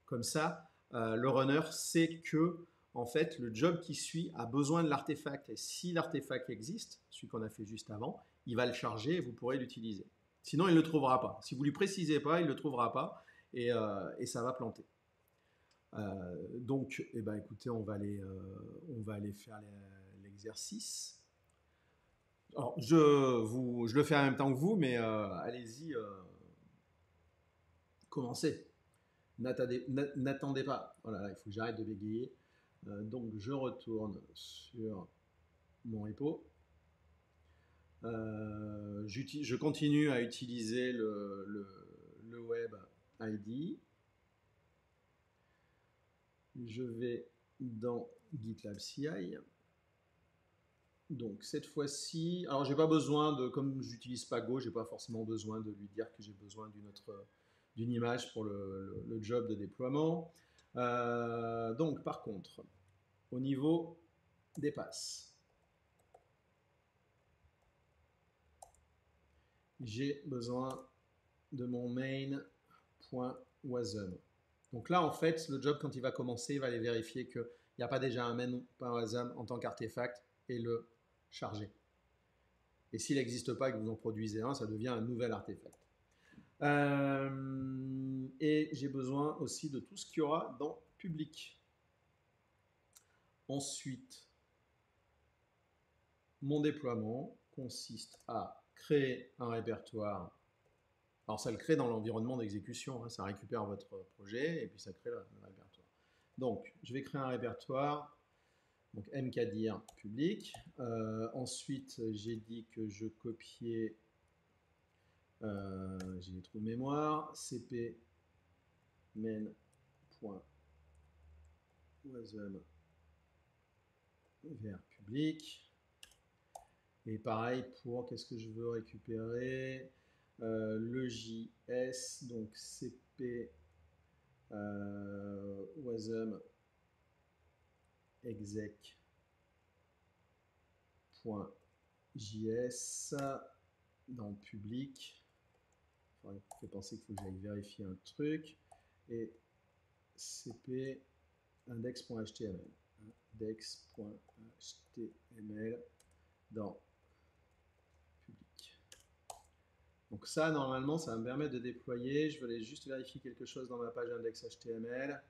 Comme ça, le runner sait que en fait, le job qui suit a besoin de l'artefact. Et si l'artefact existe, celui qu'on a fait juste avant, il va le charger et vous pourrez l'utiliser. Sinon, il ne le trouvera pas. Si vous ne lui précisez pas, il ne le trouvera pas et ça va planter. Donc, eh ben, écoutez, on va aller faire l'exercice. Alors, je le fais en même temps que vous, mais allez-y, commencez. N'attendez pas. Voilà, il faut que j'arrête de bégayer. Donc, je retourne sur mon repo. Je continue à utiliser le web ID. Je vais dans GitLab CI. Donc cette fois-ci, alors j'ai pas besoin de, comme j'utilise pas Go, j'ai pas forcément besoin de lui dire que j'ai besoin d'une image pour le job de déploiement. Donc par contre, au niveau des passes, j'ai besoin de mon main.wasm. Donc là, en fait, le job, quand il va commencer, il va aller vérifier qu'il n'y a pas déjà un main.wasm en tant qu'artefact et le charger. Et s'il n'existe pas et que vous en produisez un, ça devient un nouvel artefact. Et j'ai besoin aussi de tout ce qu'il y aura dans public. Ensuite, mon déploiement consiste à créer un répertoire. Alors ça le crée dans l'environnement d'exécution, hein, ça récupère votre projet et puis ça crée le répertoire. Donc je vais créer un répertoire, donc mkdir public. Ensuite j'ai dit que je copiais, j'ai des trous de mémoire, cp main.wasm vers public. Et pareil pour, qu'est-ce que je veux récupérer, le JS, donc cp wasm exec.js dans public. Enfin, il fait penser qu'il faut que j'aille vérifier un truc. Et cp index.html. Index.html dans public. Donc ça, normalement, ça va me permettre de déployer. Je vais aller juste vérifier quelque chose dans ma page index.html.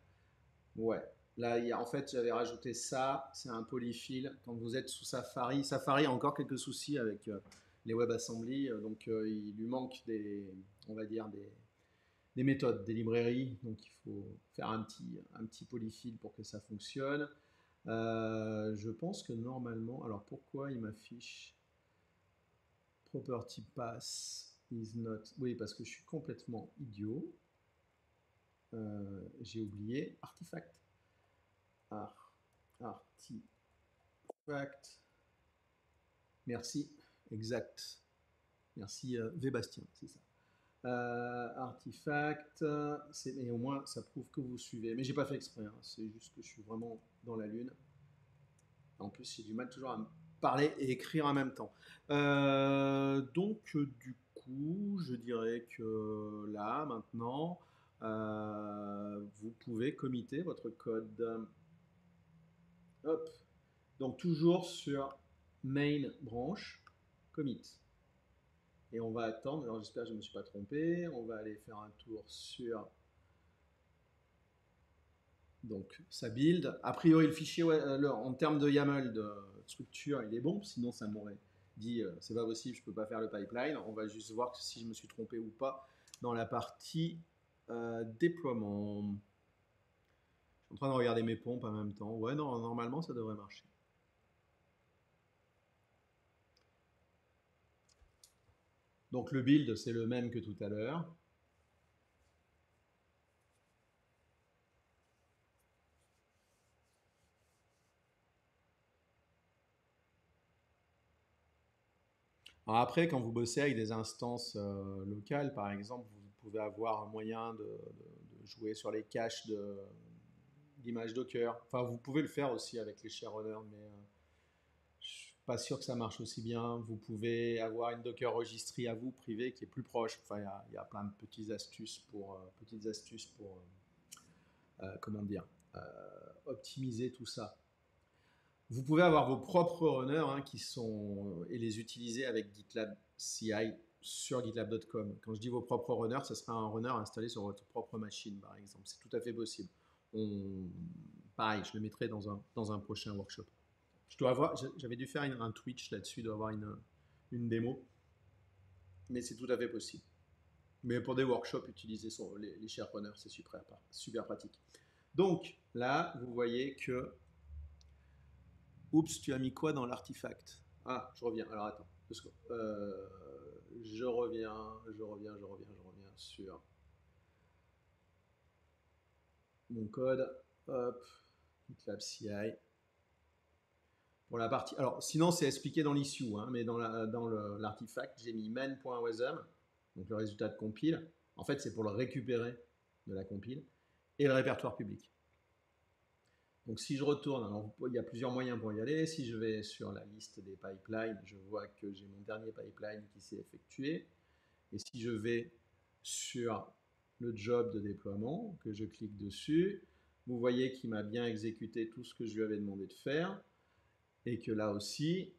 Ouais. Là, en fait, j'avais rajouté ça. C'est un polyfill. Quand vous êtes sous Safari, Safari a encore quelques soucis avec les WebAssembly. Donc, il lui manque on va dire, des méthodes, des librairies. Donc, il faut faire un petit polyfill pour que ça fonctionne. Je pense que normalement, alors pourquoi il m'affiche property pass is not, oui, parce que je suis complètement idiot. J'ai oublié artifact. Artifact. Merci, exact. Merci Vébastien, c'est ça. Artifact, et au moins ça prouve que vous suivez. Mais j'ai pas fait exprès, hein, c'est juste que je suis vraiment dans la lune. En plus, j'ai du mal toujours à me parler et écrire en même temps. Donc, du coup, je dirais que là, maintenant, vous pouvez committer votre code. Hop. Donc, toujours sur main branch, commit. Et on va attendre. Alors, j'espère que je ne me suis pas trompé. On va aller faire un tour sur donc sa build. A priori, le fichier, ouais, en termes de YAML, de structure, il est bon. Sinon, ça m'aurait dit c'est pas possible, je peux pas faire le pipeline. On va juste voir si je me suis trompé ou pas dans la partie déploiement. Je suis en train de regarder mes pompes en même temps. Ouais, non, normalement, ça devrait marcher. Donc le build, c'est le même que tout à l'heure. Alors après, quand vous bossez avec des instances locales, par exemple, vous pouvez avoir un moyen de jouer sur les caches d'images Docker. Enfin, vous pouvez le faire aussi avec les sharerunners, mais je suis pas sûr que ça marche aussi bien. Vous pouvez avoir une Docker registry à vous, privée, qui est plus proche. Enfin, il y a plein de petites astuces pour comment dire, optimiser tout ça. Vous pouvez avoir vos propres runners hein, et les utiliser avec GitLab CI sur gitlab.com. Quand je dis vos propres runners, ce sera un runner installé sur votre propre machine, par exemple. C'est tout à fait possible. Pareil, je le mettrai dans un prochain workshop. J'avais dû faire un Twitch là-dessus, il doit avoir une démo, mais c'est tout à fait possible. Mais pour des workshops, utiliser les sharerunners, c'est super pratique. Donc là, vous voyez que oups, tu as mis quoi dans l'artefact? Ah, je reviens. Alors attends. Je reviens sur mon code. Hop, GitLab CI. pour la partie. Alors, sinon, c'est expliqué dans l'issue, hein, mais dans l'artefact, j'ai mis main.wasm, donc le résultat de compile. En fait, c'est pour le récupérer de la compile, et le répertoire public. Donc, si je retourne, alors, il y a plusieurs moyens pour y aller. Si je vais sur la liste des pipelines, je vois que j'ai mon dernier pipeline qui s'est effectué. Et si je vais sur le job de déploiement, que je clique dessus, vous voyez qu'il m'a bien exécuté tout ce que je lui avais demandé de faire, et que là aussi,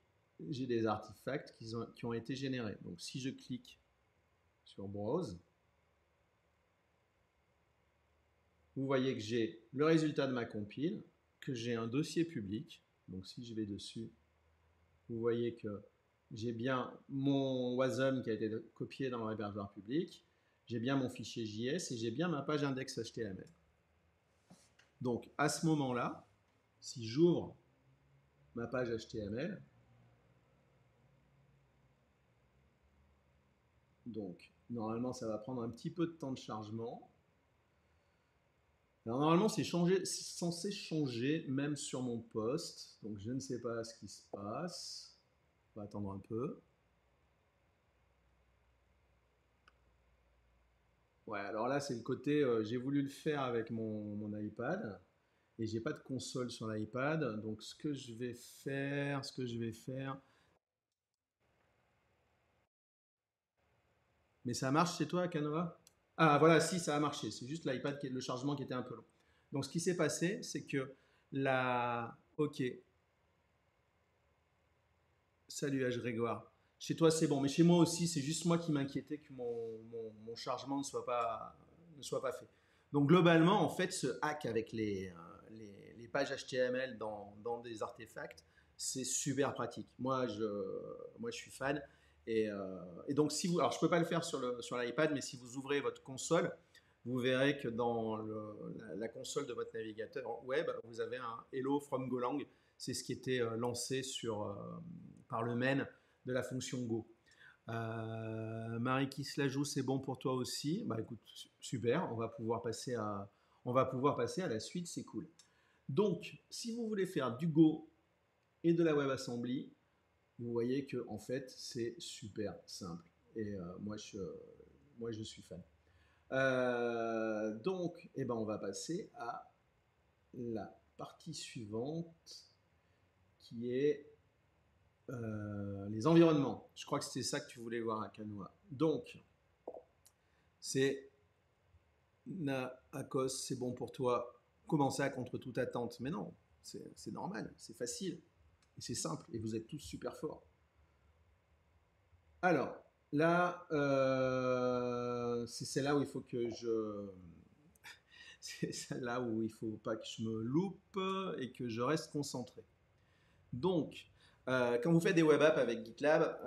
j'ai des artefacts qui ont été générés. Donc si je clique sur Browse, vous voyez que j'ai le résultat de ma compile, que j'ai un dossier public. Donc si je vais dessus, vous voyez que j'ai bien mon WASM qui a été copié dans le répertoire public, j'ai bien mon fichier JS et j'ai bien ma page index HTML. Donc à ce moment-là, si j'ouvre ma page HTML, donc normalement ça va prendre un petit peu de temps de chargement. Alors normalement c'est censé changer même sur mon poste, donc je ne sais pas ce qui se passe. On va attendre un peu. Ouais, alors là c'est le côté, j'ai voulu le faire avec mon iPad et j'ai pas de console sur l'iPad, donc ce que je vais faire, mais ça marche chez toi, Canova? Ah voilà, si ça a marché, c'est juste l'iPad, le chargement qui était un peu long. Donc ce qui s'est passé, c'est que la... Ok, salut H. Grégoire. Chez toi c'est bon, mais chez moi aussi, c'est juste moi qui m'inquiétais que mon chargement ne soit pas fait. Donc globalement, en fait, ce hack avec les pages HTML dans des artefacts, c'est super pratique. Moi, je suis fan. Et donc, si vous, alors je ne peux pas le faire sur l'iPad, mais si vous ouvrez votre console, vous verrez que dans la console de votre navigateur web, vous avez un Hello from Golang. C'est ce qui était lancé par le main de la fonction Go. Marie qui se la joue, c'est bon pour toi aussi. Bah écoute, super, on va pouvoir passer à la suite, c'est cool. Donc, si vous voulez faire du Go et de la WebAssembly, vous voyez que en fait, c'est super simple. Et moi, je suis fan. Donc, on va passer à la partie suivante qui est les environnements. Je crois que c'était ça que tu voulais voir à Canoa. Donc, c'est Akos, c'est bon pour toi. Comment ça, contre toute attente? Mais non, c'est normal, c'est facile, et c'est simple, et vous êtes tous super forts. Alors, là, c'est celle-là où il faut que je... C'est celle-là où il ne faut pas que je me loupe et que je reste concentré. Donc, quand vous faites des web apps avec GitLab,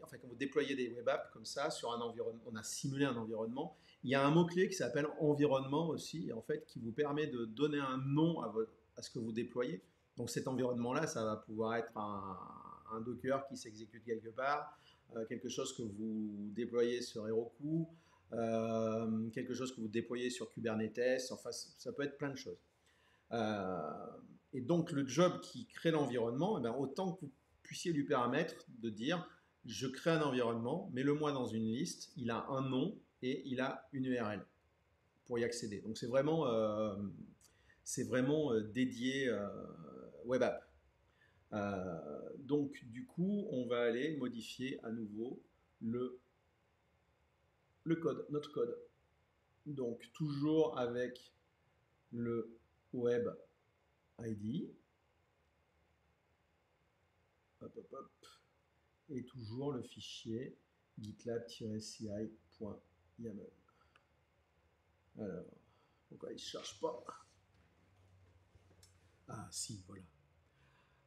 quand vous déployez des web apps comme ça sur un environnement, on a simulé un environnement, il y a un mot-clé qui s'appelle environnement aussi, en fait, qui vous permet de donner un nom à ce que vous déployez. Donc cet environnement-là, ça va pouvoir être un Docker qui s'exécute quelque part, quelque chose que vous déployez sur Heroku, quelque chose que vous déployez sur Kubernetes, enfin ça peut être plein de choses. Et donc le job qui crée l'environnement, autant que vous puissiez lui permettre de dire je crée un environnement, mets-le-moi dans une liste, il a un nom et il a une URL pour y accéder. Donc c'est vraiment dédié web app. Donc du coup, on va aller modifier à nouveau notre code. Donc toujours avec le web ID. Hop, hop, hop. Et toujours le fichier gitlab-ci.yaml. Alors, pourquoi il ne cherche pas? Ah si,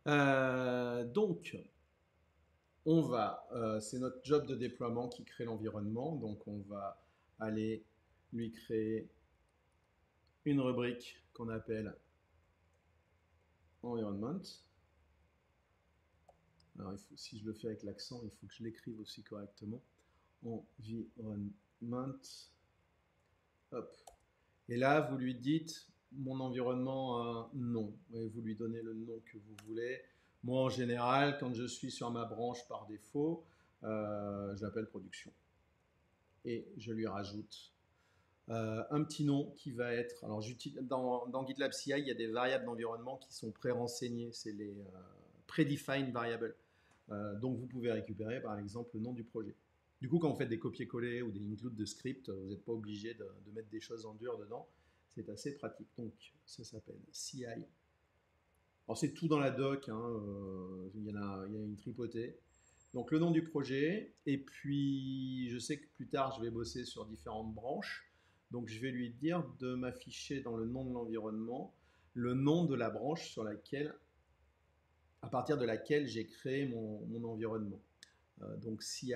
voilà. Donc, c'est notre job de déploiement qui crée l'environnement. Donc, on va aller lui créer une rubrique qu'on appelle environment. Alors, si je le fais avec l'accent, il faut que je l'écrive aussi correctement. Environment. Hop. Et là, vous lui dites mon environnement un nom. Et vous lui donnez le nom que vous voulez. Moi, en général, quand je suis sur ma branche par défaut, je l'appelle production. Et je lui rajoute un petit nom qui va être. Alors, dans GitLab CI, il y a des variables d'environnement qui sont pré-renseignées. C'est les predefined variables. Donc, vous pouvez récupérer par exemple le nom du projet. Du coup, quand vous faites des copier-coller ou des includes de script, vous n'êtes pas obligé de mettre des choses en dur dedans. C'est assez pratique. Donc, ça s'appelle CI. Alors, c'est tout dans la doc. Hein, il y a une tripotée. Donc, le nom du projet. Et puis, je sais que plus tard, je vais bosser sur différentes branches. Donc, je vais lui dire de m'afficher dans le nom de l'environnement le nom de la branche sur laquelle, à partir de laquelle j'ai créé mon environnement. Donc, CI,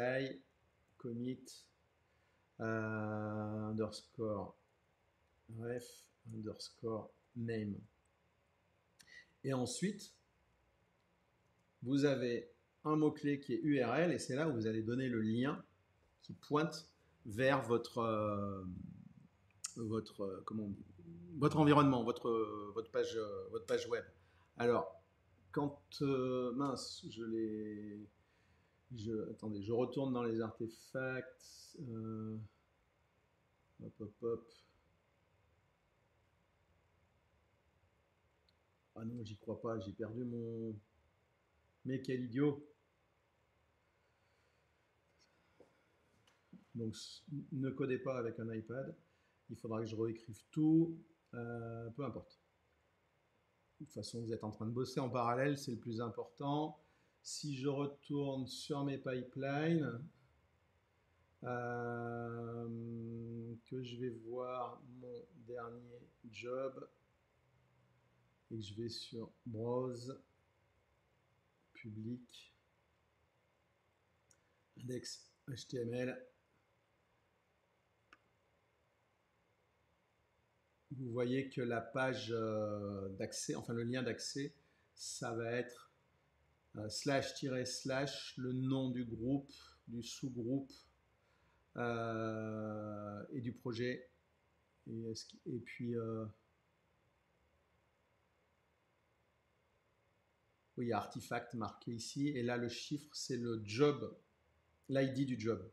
commit, underscore ref, underscore name. Et ensuite, vous avez un mot-clé qui est URL et c'est là où vous allez donner le lien qui pointe vers votre votre environnement, votre page web. Alors, quand mince, attendez, je retourne dans les artefacts. Hop, hop, hop. Ah non, j'y crois pas, j'ai perdu mon. Mais quel idiot! Donc, ne codez pas avec un iPad. Il faudra que je réécrive tout. Peu importe. De toute façon, vous êtes en train de bosser en parallèle, c'est le plus important. Si je retourne sur mes pipelines, que je vais voir mon dernier job, et que je vais sur Browse, Public, Index HTML, vous voyez que la page d'accès, enfin le lien d'accès, ça va être // le nom du groupe, du sous-groupe et du projet. Et puis, oui, il y a artefact marqué ici. Et là, le chiffre, c'est le job, l'ID du job.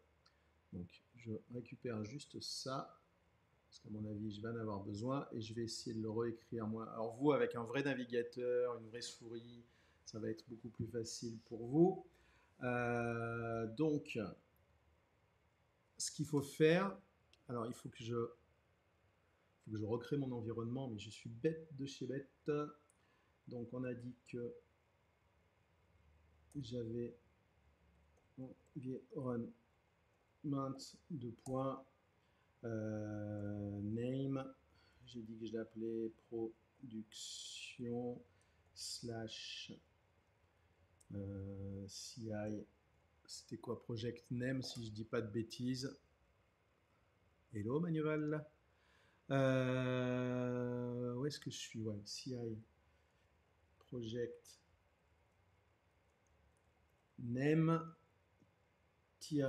Donc, je récupère juste ça. Parce qu'à mon avis, je vais en avoir besoin et je vais essayer de le réécrire moi. Alors vous, avec un vrai navigateur, une vraie souris, ça va être beaucoup plus facile pour vous. Donc, ce qu'il faut faire, alors il faut que je recrée mon environnement, mais je suis bête de chez bête. Donc on a dit que j'avais environment de points. Name, j'ai dit que je l'appelais production slash CI. C'était quoi project name si je dis pas de bêtises. Hello Manuel. Où est-ce que je suis? Ouais, CI project name CI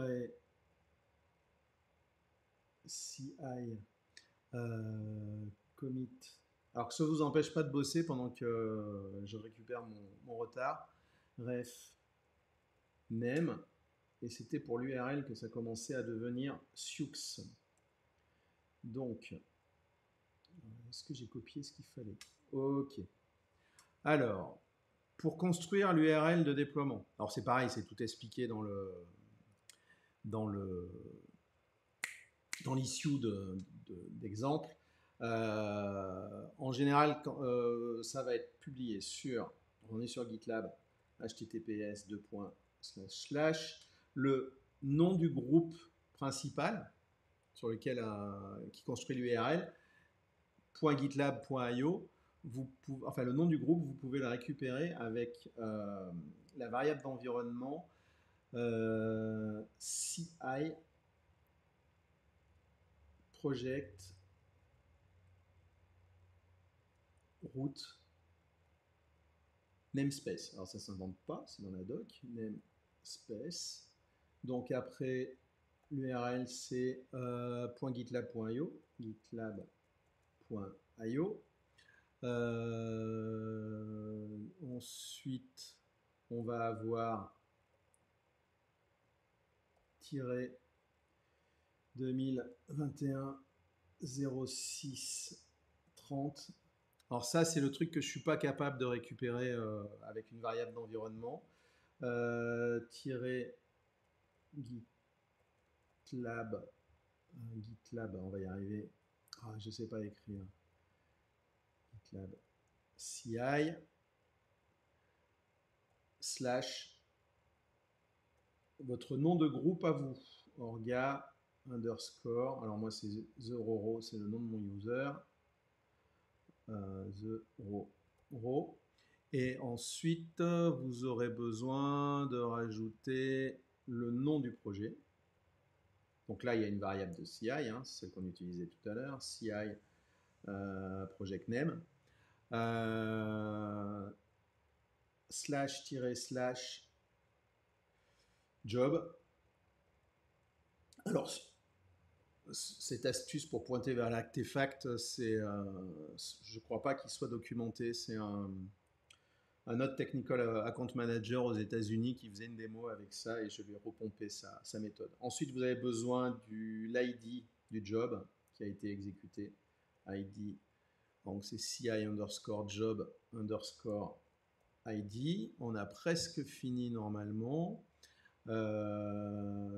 commit. Alors que ça ne vous empêche pas de bosser pendant que je récupère mon retard. Ref name. Et c'était pour l'URL que ça commençait à devenir Sioux. Donc, est-ce que j'ai copié ce qu'il fallait? Ok. Alors, pour construire l'URL de déploiement. Alors c'est pareil, c'est tout expliqué dans l'issue d'exemple. En général, ça va être publié sur, on est sur GitLab, https le nom du groupe principal sur lequel qui construit l'URL, .gitlab.io. Enfin, le nom du groupe, vous pouvez le récupérer avec la variable d'environnement CI project route namespace. Alors ça ne s'invente pas, c'est dans la doc. Namespace. Donc après, l'URL c'est .gitlab.io, gitlab.io. Ensuite, on va avoir tiré 2021 06 30. Alors ça, c'est le truc que je suis pas capable de récupérer avec une variable d'environnement. Tirer GitLab, GitLab, on va y arriver. Ah, je sais pas écrire. GitLab CI slash votre nom de groupe à vous, orga underscore, alors moi c'est The Roro, c'est le nom de mon user, The Roro, et ensuite vous aurez besoin de rajouter le nom du projet. Donc là il y a une variable de CI, hein, c'est celle qu'on utilisait tout à l'heure, CI project name, slash job. Alors cette astuce pour pointer vers l'artefact, je ne crois pas qu'il soit documenté. C'est un autre technical account manager aux États-Unis qui faisait une démo avec ça et je lui ai repompé sa méthode. Ensuite, vous avez besoin de l'ID du job qui a été exécuté. ID, donc c'est CI underscore job underscore ID. On a presque fini normalement.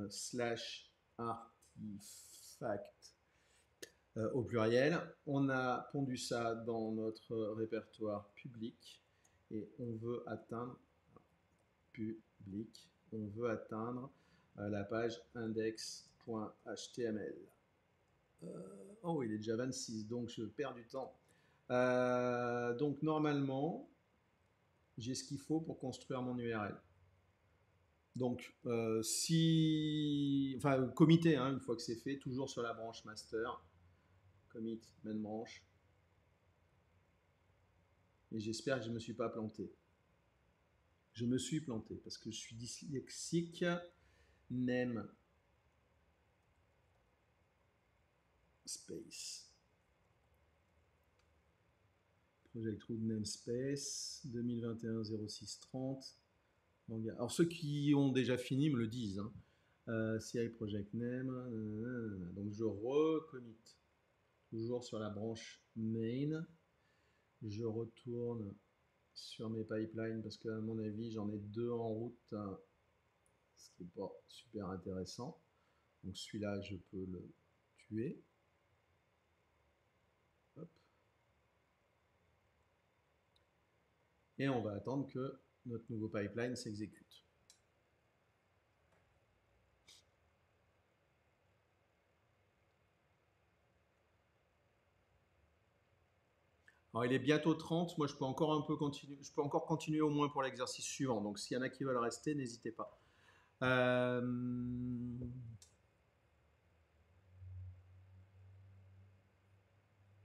Slash artifact au pluriel. On a pondu ça dans notre répertoire public et on veut atteindre la page index.html. Oh, il est déjà 26, donc je perds du temps. Donc normalement, j'ai ce qu'il faut pour construire mon URL. Donc, comité, hein, une fois que c'est fait, toujours sur la branche master, commit, main branch. Et j'espère que je ne me suis pas planté. Je me suis planté parce que je suis dyslexique. Name space. Project root namespace 2021 06 30. Alors ceux qui ont déjà fini me le disent. Hein. CI project name. Donc je recommit. Toujours sur la branche main. Je retourne sur mes pipelines parce qu'à mon avis j'en ai deux en route, hein, ce qui n'est pas super intéressant. Donc celui-là je peux le tuer. Hop. Et on va attendre que notre nouveau pipeline s'exécute. Alors il est bientôt 30, moi je peux encore un peu continuer, je peux encore continuer au moins pour l'exercice suivant. Donc s'il y en a qui veulent rester, n'hésitez pas.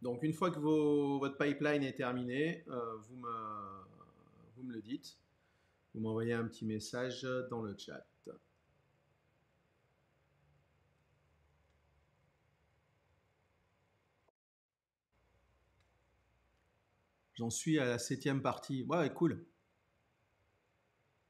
Donc une fois que votre pipeline est terminé, vous me le dites. Vous m'envoyez un petit message dans le chat. J'en suis à la 7e partie. Ouais, cool.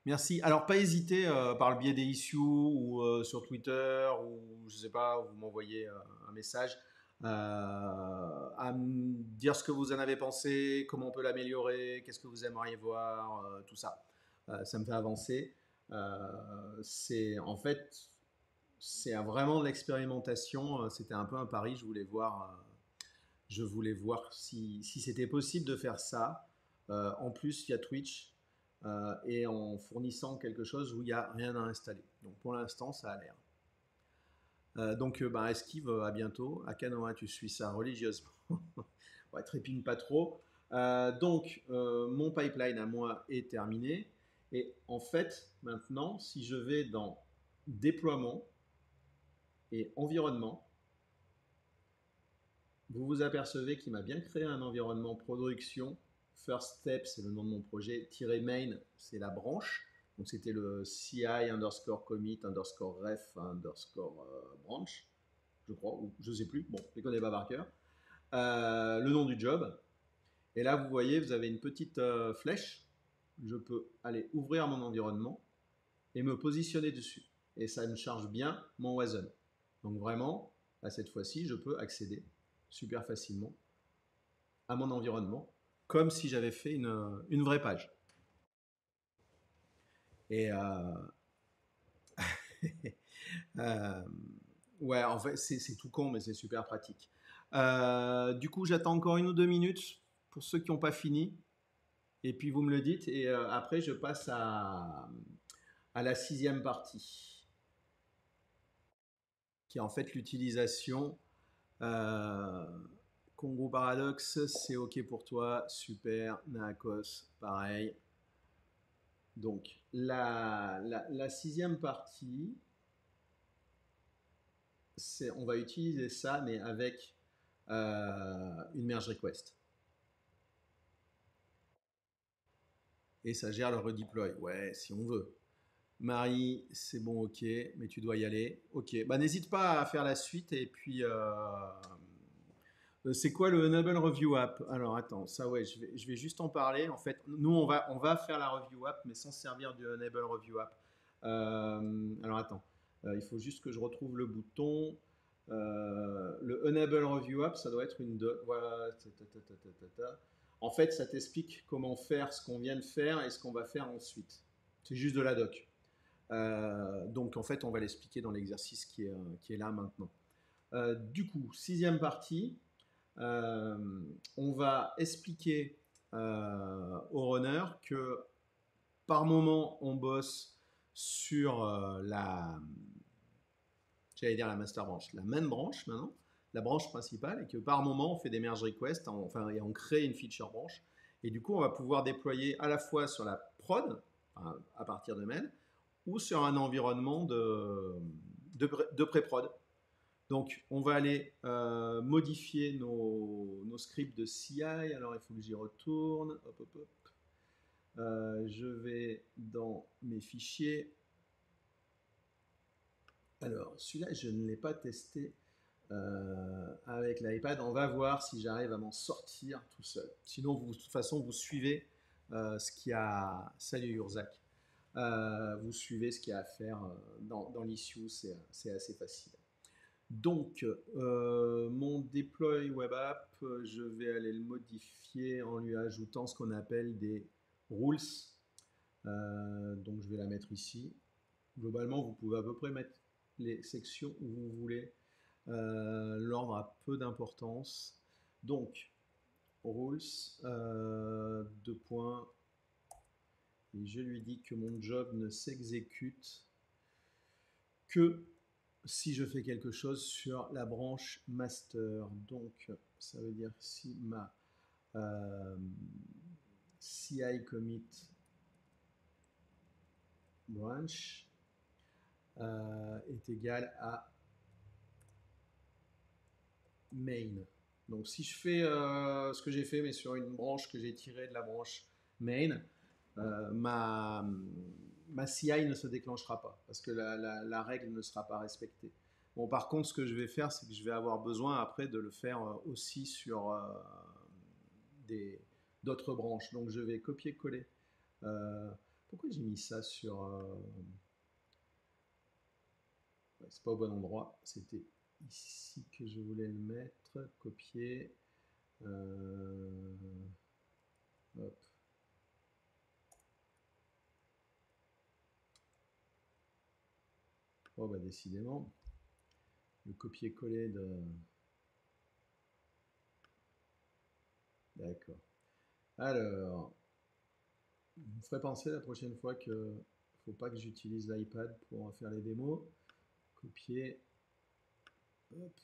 Merci. Alors, pas hésiter par le biais des issues ou sur Twitter ou je sais pas, vous m'envoyez un message à me dire ce que vous en avez pensé, comment on peut l'améliorer, qu'est-ce que vous aimeriez voir, tout ça. Ça me fait avancer. En fait, c'est vraiment de l'expérimentation. C'était un peu un pari. Je voulais voir si c'était possible de faire ça. En plus, via Twitch. Et en fournissant quelque chose où il n'y a rien à installer. Donc pour l'instant, ça a l'air. Donc Esquive, à bientôt. Akanoa, tu suis ça religieusement. Ouais, trépigne pas trop. Donc mon pipeline à moi est terminé. Et en fait, maintenant, si je vais dans déploiement et environnement, vous vous apercevez qu'il m'a bien créé un environnement production. First Step, c'est le nom de mon projet. Main, c'est la branche. Donc c'était le CI underscore commit underscore ref underscore branch, je crois, ou je sais plus. Bon, je les connais pas par cœur. Le nom du job. Et là, vous voyez, vous avez une petite flèche. Je peux aller ouvrir mon environnement et me positionner dessus. Et ça me charge bien mon WASM. Donc vraiment, à cette fois-ci, je peux accéder super facilement à mon environnement, comme si j'avais fait une vraie page. Et euh, ouais, en fait, c'est tout con, mais c'est super pratique. Du coup, j'attends encore 1 ou 2 minutes pour ceux qui n'ont pas fini. Et puis vous me le dites. Et après, je passe à la 6e partie, qui est en fait l'utilisation. Euh, Congo Paradox, c'est OK pour toi. Super. Naakos, pareil. Donc, la 6e partie, on va utiliser ça, mais avec une merge request. Et ça gère le redeploy. Ouais, si on veut. Marie, c'est bon, ok, mais tu dois y aller. Ok, bah n'hésite pas à faire la suite. Et puis, c'est quoi le Enable Review App? Alors attends, ça ouais, je vais juste en parler. En fait, nous, on va faire la Review App, mais sans servir du Enable Review App. Alors attends, il faut juste que je retrouve le bouton. Le Enable Review App, ça doit être une doc. Voilà. En fait, ça t'explique comment faire ce qu'on vient de faire et ce qu'on va faire ensuite. C'est juste de la doc. Donc en fait, on va l'expliquer dans l'exercice qui est là maintenant. Du coup, 6e partie, on va expliquer au runner que par moment, on bosse sur j'allais dire la master branch, la main branch maintenant, la branche principale, et que par moment, on fait des merge requests, enfin, et on crée une feature branch. Et du coup, on va pouvoir déployer à la fois sur la prod, à partir de main, ou sur un environnement de pré-prod. Donc, on va aller modifier nos scripts de CI. Alors, il faut que j'y retourne. Hop, hop, hop. Je vais dans mes fichiers. Alors, celui-là, je ne l'ai pas testé avec l'iPad. On va voir si j'arrive à m'en sortir tout seul. Sinon, de toute façon, vous suivez ce qu'il y a. Salut Urzak. Vous suivez ce qu'il y a à faire dans l'issue, c'est assez facile. Donc, mon deploy web app, je vais aller le modifier en lui ajoutant ce qu'on appelle des rules. Donc, je vais la mettre ici. Globalement, vous pouvez à peu près mettre les sections où vous voulez. L'ordre a peu d'importance. Donc, rules, 2 points. Et je lui dis que mon job ne s'exécute que si je fais quelque chose sur la branche master. Donc, ça veut dire si ma CI commit branch est égal à main. Donc, si je fais ce que j'ai fait, mais sur une branche que j'ai tirée de la branche main, ma CI ne se déclenchera pas parce que la règle ne sera pas respectée. Bon, par contre, ce que je vais faire, c'est que je vais avoir besoin après de le faire aussi sur d'autres branches. Donc, je vais copier-coller. Pourquoi j'ai mis ça sur... ouais, c'est pas au bon endroit. C'était ici que je voulais le mettre. Copier. Hop. Oh, bah décidément. Le copier-coller de... D'accord. Alors, vous me ferez penser la prochaine fois que ne faut pas que j'utilise l'iPad pour faire les démos. Copier. Hop.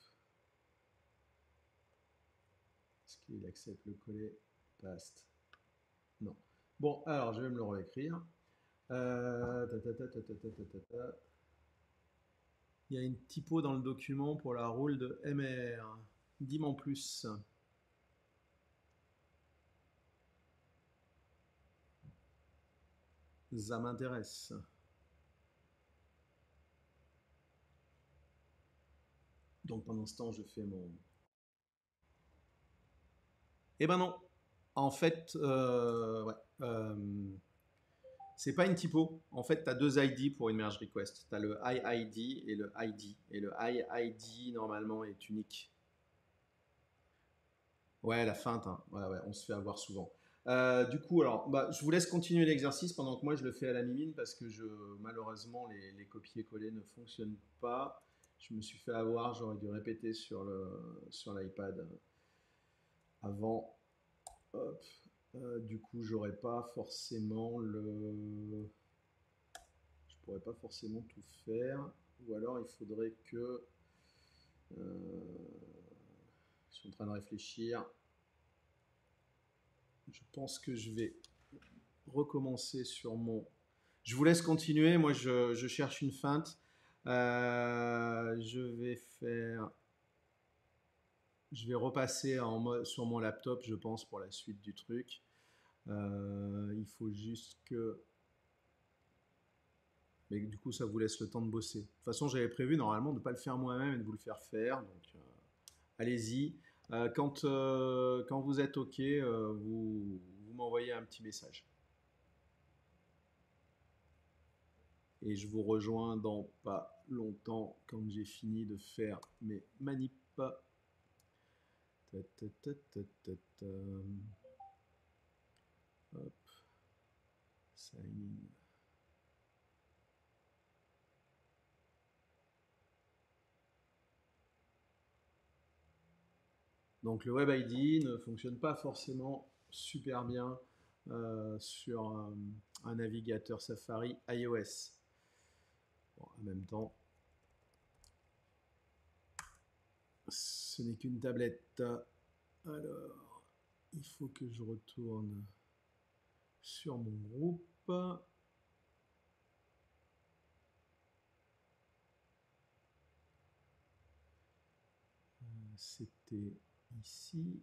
Est-ce qu'il accepte le coller? Paste. Non. Bon, alors je vais me le réécrire. Il y a une typo dans le document pour la rule de MR. Dis-moi en plus. Ça m'intéresse. Donc pendant ce temps, je fais mon... Eh ben non, En fait, ouais, c'est pas une typo. En fait, tu as deux ID pour une merge request. Tu as le IID et le ID. Et le IID, normalement, est unique. Ouais, la feinte, hein. Ouais, ouais, on se fait avoir souvent. Du coup, alors, bah, je vous laisse continuer l'exercice pendant que moi je le fais à la mimine parce que malheureusement les copier-coller ne fonctionnent pas. Je me suis fait avoir, j'aurais dû répéter sur l'iPad avant. Hop. Du coup, j'aurais pas forcément je pourrais pas forcément tout faire. Ou alors, il faudrait que, je suis en train de réfléchir. Je pense que je vais recommencer sur mon. Je vous laisse continuer. Moi, je cherche une feinte. Je vais faire. Je vais repasser sur mon laptop, je pense, pour la suite du truc. Il faut juste que. Mais du coup, ça vous laisse le temps de bosser. De toute façon, j'avais prévu normalement de ne pas le faire moi-même et de vous le faire faire. Donc, allez-y. Quand vous êtes OK, vous m'envoyez un petit message. Et je vous rejoins dans pas longtemps quand j'ai fini de faire mes manips. Ta, ta, ta, ta, ta, ta. Hop, sign in. Donc le Web ID ne fonctionne pas forcément super bien sur un navigateur Safari iOS. Bon, en même temps, ce n'est qu'une tablette. Alors, il faut que je retourne sur mon groupe. C'était ici.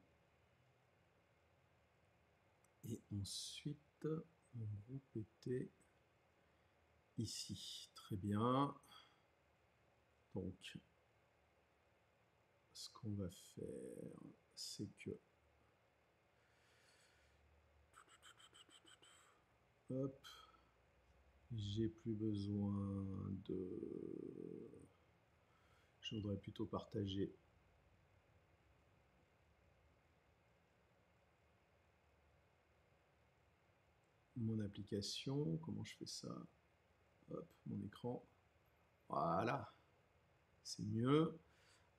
Et ensuite, mon groupe était ici. Très bien. Donc, ce qu'on va faire, c'est que... Hop. J'ai plus besoin de... Je voudrais plutôt partager mon application. Comment je fais ça? Hop, mon écran. Voilà, c'est mieux.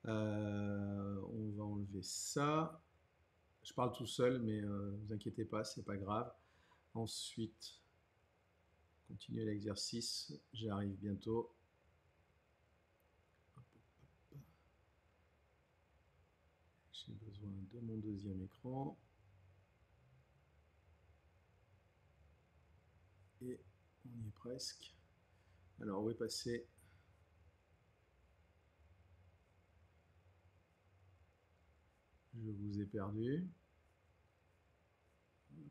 On va enlever ça. Je parle tout seul, mais ne vous inquiétez pas, c'est pas grave. Ensuite, continuer l'exercice. J'arrive bientôt. J'ai besoin de mon deuxième écran. Et on y est presque. Alors, où est passé? Je vous ai perdu. Hop.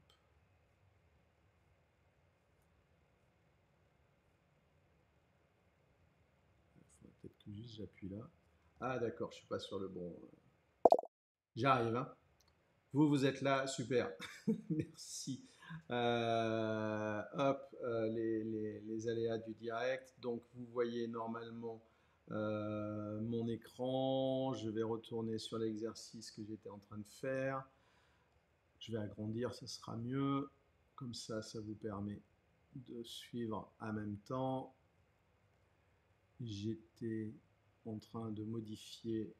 Il faudrait peut-être que juste j'appuie là. Ah d'accord, je suis pas sur le bon. J'arrive, hein. Vous êtes là, super. Merci. Hop, les aléas du direct. Donc vous voyez normalement mon écran. Je vais retourner sur l'exercice que j'étais en train de faire. Je vais agrandir, ça sera mieux. Comme ça vous permet de suivre en même temps. J'étais en train de modifier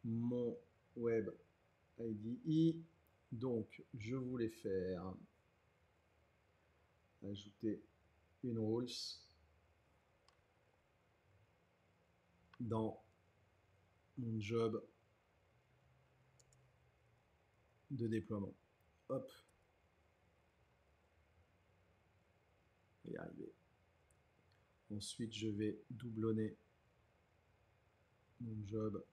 mon web IDE. Donc, je voulais faire ajouter une rules dans mon job de déploiement. Hop. On va y arriver. Ensuite, je vais doublonner mon job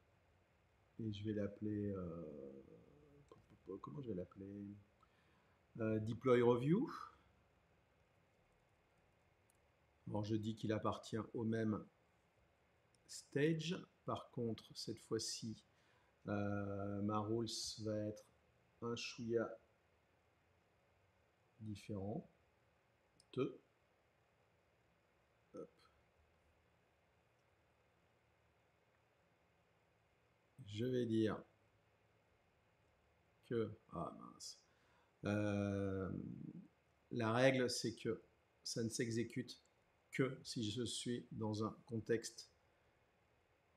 et je vais l'appeler. Comment je vais l'appeler? Deploy Review. Alors, je dis qu'il appartient au même stage. Par contre, cette fois-ci, ma rules va être un chouïa différentes. Hop. Je vais dire que, ah mince, la règle c'est que ça ne s'exécute que si je suis dans un contexte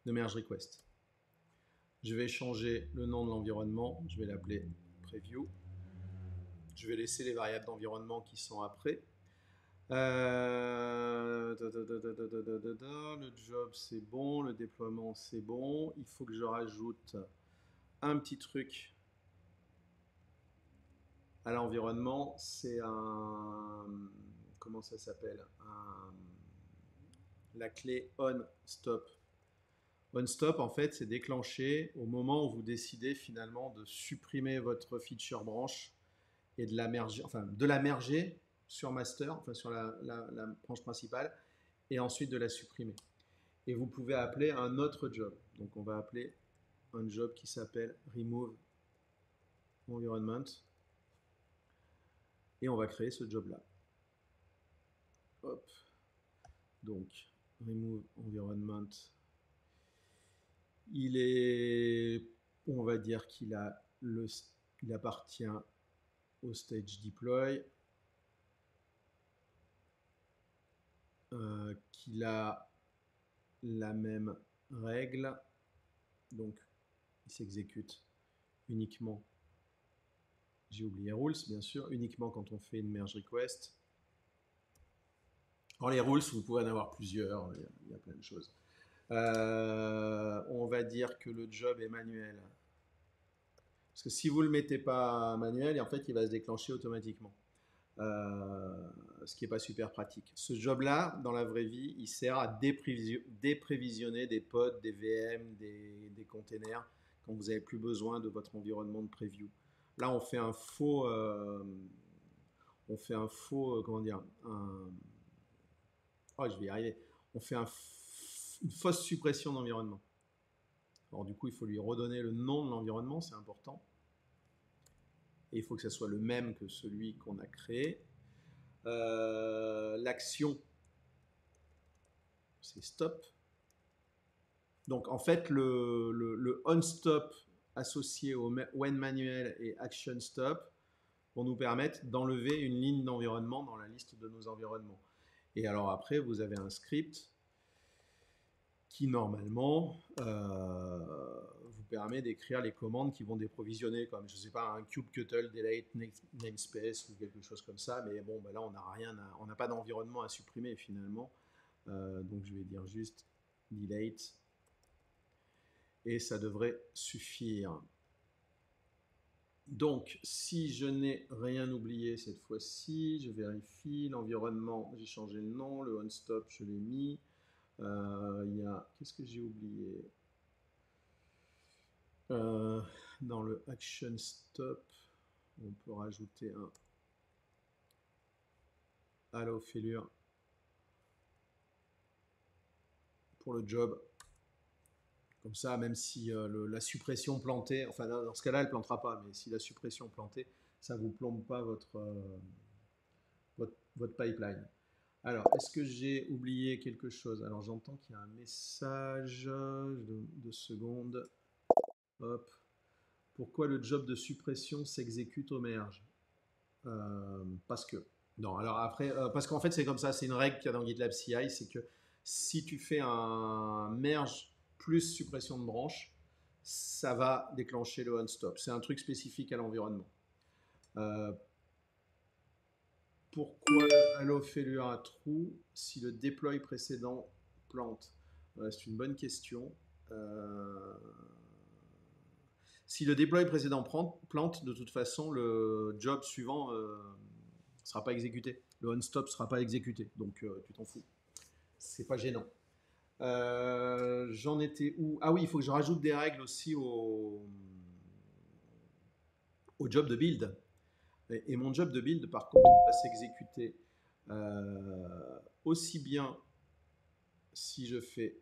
de merge request. Je vais changer le nom de l'environnement, je vais l'appeler preview. Je vais laisser les variables d'environnement qui sont après. Le job c'est bon, le déploiement c'est bon. Il faut que je rajoute un petit truc à l'environnement. C'est un... Comment ça s'appelle? La clé on-stop. On-stop, en fait, c'est déclenché au moment où vous décidez finalement de supprimer votre feature branch et de la merger, enfin de la merger sur master, enfin sur la branche principale, et ensuite de la supprimer. Et vous pouvez appeler un autre job. Donc on va appeler un job qui s'appelle remove environment, et on va créer ce job là. Hop. Donc remove environment, il est, on va dire qu'il a il appartient au stage deploy, qu'il a la même règle, donc il s'exécute uniquement, j'ai oublié rules bien sûr, uniquement quand on fait une merge request. Alors les rules, vous pouvez en avoir plusieurs, il y a plein de choses. On va dire que le job est manuel. Parce que si vous ne le mettez pas manuel, en fait, il va se déclencher automatiquement. Ce qui n'est pas super pratique. Ce job-là, dans la vraie vie, il sert à déprévisionner des pods, des VM, des containers, quand vous n'avez plus besoin de votre environnement de preview. Là, on fait un faux... comment dire, je vais y arriver. On fait une fausse suppression d'environnement. Alors du coup, il faut lui redonner le nom de l'environnement, c'est important. Et il faut que ça soit le même que celui qu'on a créé. L'action, c'est stop. Donc en fait, le on-stop associé au when manuel et action stop vont nous permettre d'enlever une ligne d'environnement dans la liste de nos environnements. Et alors après, vous avez un script qui normalement vous permet d'écrire les commandes qui vont déprovisionner, comme je ne sais pas, un kubectl delete namespace ou quelque chose comme ça. Mais bon, là on n'a rien, on n'a pas d'environnement à supprimer finalement. Donc je vais dire juste delete et ça devrait suffire. Donc, si je n'ai rien oublié cette fois-ci, je vérifie l'environnement, j'ai changé le nom, le on-stop, je l'ai mis. Qu'est-ce que j'ai oublié? Dans le action stop, on peut rajouter un allow failure pour le job. Comme ça, même si la suppression plantée, enfin dans ce cas-là, elle ne plantera pas, mais si la suppression plantée, ça ne vous plombe pas votre pipeline. Alors, est-ce que j'ai oublié quelque chose? Alors, j'entends qu'il y a un message de 2 secondes. Hop. Pourquoi le job de suppression s'exécute au merge? Parce que. Non, alors après, parce qu'en fait, c'est comme ça, c'est une règle qu'il y a dans GitLab CI, c'est que si tu fais un merge plus suppression de branche, ça va déclencher le on-stop. C'est un truc spécifique à l'environnement. Pourquoi allow failure à true si le deploy précédent plante? C'est une bonne question. Si le deploy précédent plante, de toute façon, le job suivant ne sera pas exécuté. Le on-stop ne sera pas exécuté. Donc, tu t'en fous. C'est pas gênant. J'en étais où? Ah oui, il faut que je rajoute des règles aussi au job de build. Et mon job de build, par contre, va s'exécuter aussi bien si je fais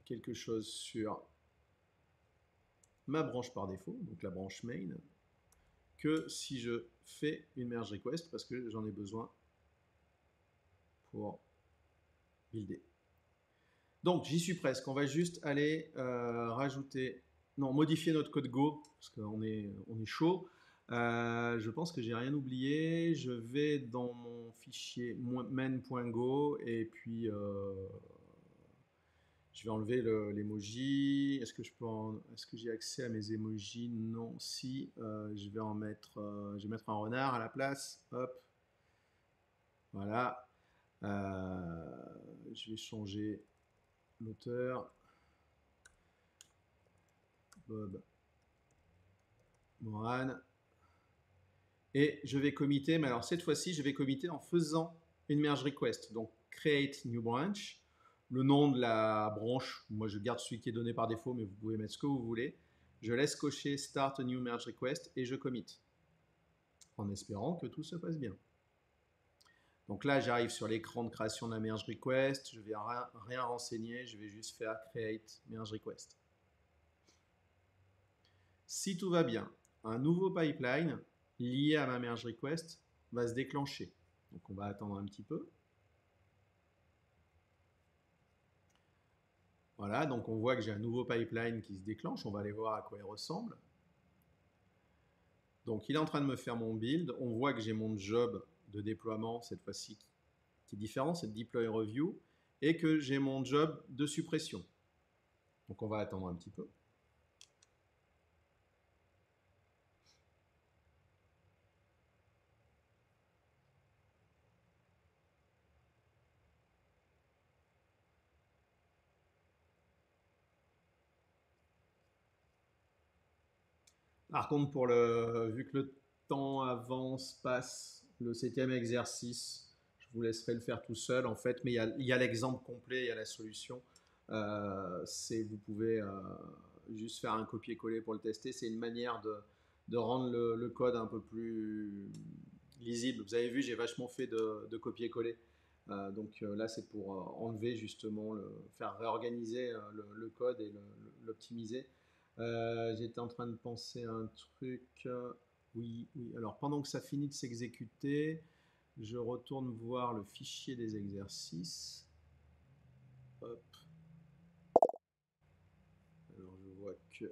quelque chose sur ma branche par défaut, donc la branche main, que si je fais une merge request parce que j'en ai besoin pour builder. Donc j'y suis presque. On va juste aller rajouter, non, modifier notre code Go parce qu'on est chaud. Je pense que j'ai rien oublié. Je vais dans mon fichier main.go et puis je vais enlever l'emoji. Est-ce que est-ce que j'ai accès à mes emojis? Non. Si, je vais en mettre, je vais mettre un renard à la place. Hop. Voilà. Je vais changer l'auteur. Bob Moran. Et je vais committer, mais alors cette fois-ci, je vais committer en faisant une merge request. Donc, create new branch, le nom de la branche. Moi, je garde celui qui est donné par défaut, mais vous pouvez mettre ce que vous voulez. Je laisse cocher start a new merge request et je commit, en espérant que tout se passe bien. Donc là, j'arrive sur l'écran de création de la merge request. Je ne vais rien renseigner, je vais juste faire create merge request. Si tout va bien, un nouveau pipeline lié à ma merge request va se déclencher. Donc on va attendre un petit peu. Voilà, donc on voit que j'ai un nouveau pipeline qui se déclenche. On va aller voir à quoi il ressemble. Donc il est en train de me faire mon build. On voit que j'ai mon job de déploiement, cette fois-ci, qui est différent, c'est deploy review, et que j'ai mon job de suppression. Donc on va attendre un petit peu. Par contre, vu que le temps avance, passe, le 7e exercice, je vous laisserai le faire tout seul en fait, mais il y a l'exemple complet, il y a la solution. Vous pouvez juste faire un copier-coller pour le tester. C'est une manière de rendre le code un peu plus lisible. Vous avez vu, j'ai vachement fait de copier-coller. Donc là, c'est pour enlever justement, faire réorganiser le code et l'optimiser. J'étais en train de penser à un truc. Oui, oui. Alors, pendant que ça finit de s'exécuter, je retourne voir le fichier des exercices. Hop. Alors, je vois qu'il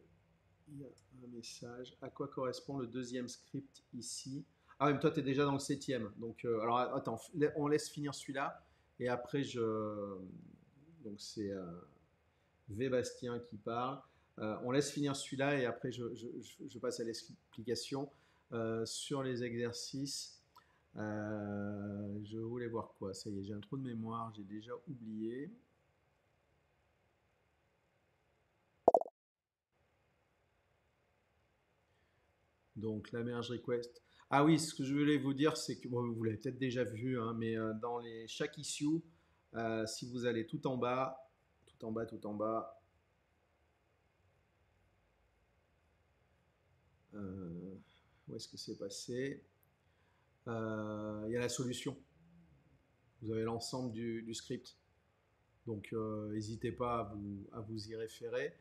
y a un message. À quoi correspond le deuxième script ici? Ah, mais toi, tu es déjà dans le 7e. Donc, alors, attends, on laisse finir celui-là. Et après, donc, c'est V. Bastien qui parle. On laisse finir celui-là et après je passe à l'explication. Sur les exercices, je voulais voir quoi? Ça y est, j'ai un trou de mémoire, j'ai déjà oublié. Donc la merge request. Ah oui, ce que je voulais vous dire, c'est que bon, vous l'avez peut-être déjà vu, hein, mais dans chaque issue, si vous allez tout en bas, tout en bas, tout en bas, où est-ce que c'est passé? Il y a la solution. Vous avez l'ensemble du script. Donc n'hésitez pas à vous y référer.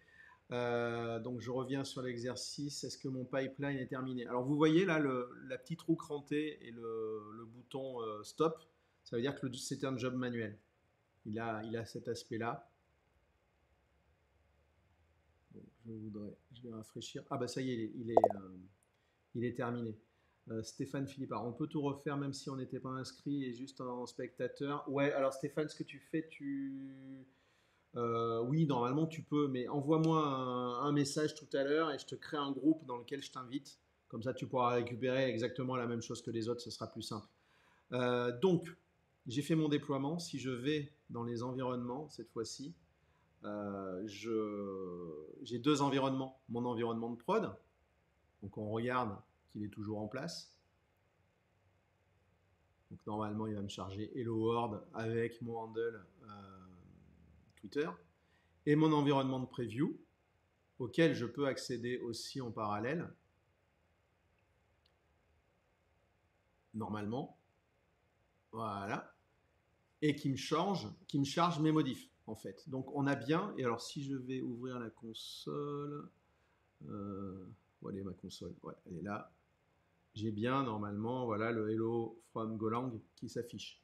Donc je reviens sur l'exercice. Est-ce que mon pipeline est terminé? Alors vous voyez là la petite roue crantée et le bouton stop. Ça veut dire que c'est un job manuel. Il a cet aspect-là. Je vais rafraîchir. Ah bah ça y est, il est terminé. Stéphane Philippard, on peut tout refaire même si on n'était pas inscrit et juste en spectateur. Ouais, alors Stéphane, ce que tu fais, oui, normalement tu peux, mais envoie-moi un message tout à l'heure et je te crée un groupe dans lequel je t'invite. Comme ça, tu pourras récupérer exactement la même chose que les autres, ce sera plus simple. Donc, j'ai fait mon déploiement. Si je vais dans les environnements, cette fois-ci, j'ai deux environnements. Mon environnement de prod, donc on regarde qu'il est toujours en place. Donc normalement, il va me charger Hello World avec mon handle Twitter. Et mon environnement de preview, auquel je peux accéder aussi en parallèle, normalement. Voilà. Et qui me charge mes modifs, en fait. Donc on a bien, et alors si je vais ouvrir la console, où elle est ma console? Ouais, elle est là. j'ai bien normalement voilà, le Hello from Golang qui s'affiche.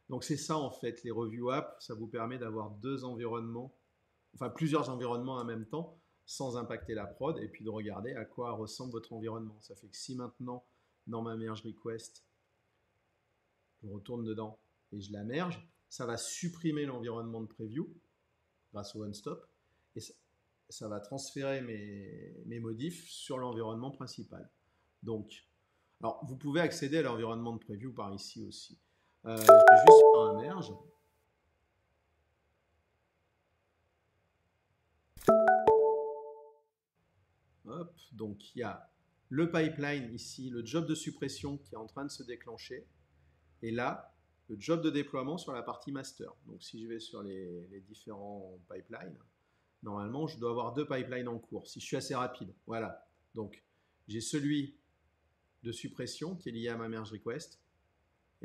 Donc c'est ça en fait, les review apps, ça vous permet d'avoir deux environnements, enfin plusieurs environnements en même temps, sans impacter la prod, et puis de regarder à quoi ressemble votre environnement. Ça fait que si maintenant, dans ma merge request, je retourne dedans et je la merge, ça va supprimer l'environnement de preview grâce au one-stop, et ça va transférer mes modifs sur l'environnement principal. Donc, alors vous pouvez accéder à l'environnement de preview par ici aussi. Je vais juste faire un merge. Hop, donc il y a le pipeline ici, le job de suppression qui est en train de se déclencher. Et là, le job de déploiement sur la partie master. Donc si je vais sur les différents pipelines, normalement je dois avoir deux pipelines en cours, si je suis assez rapide. Voilà, donc j'ai celui de suppression qui est lié à ma merge request.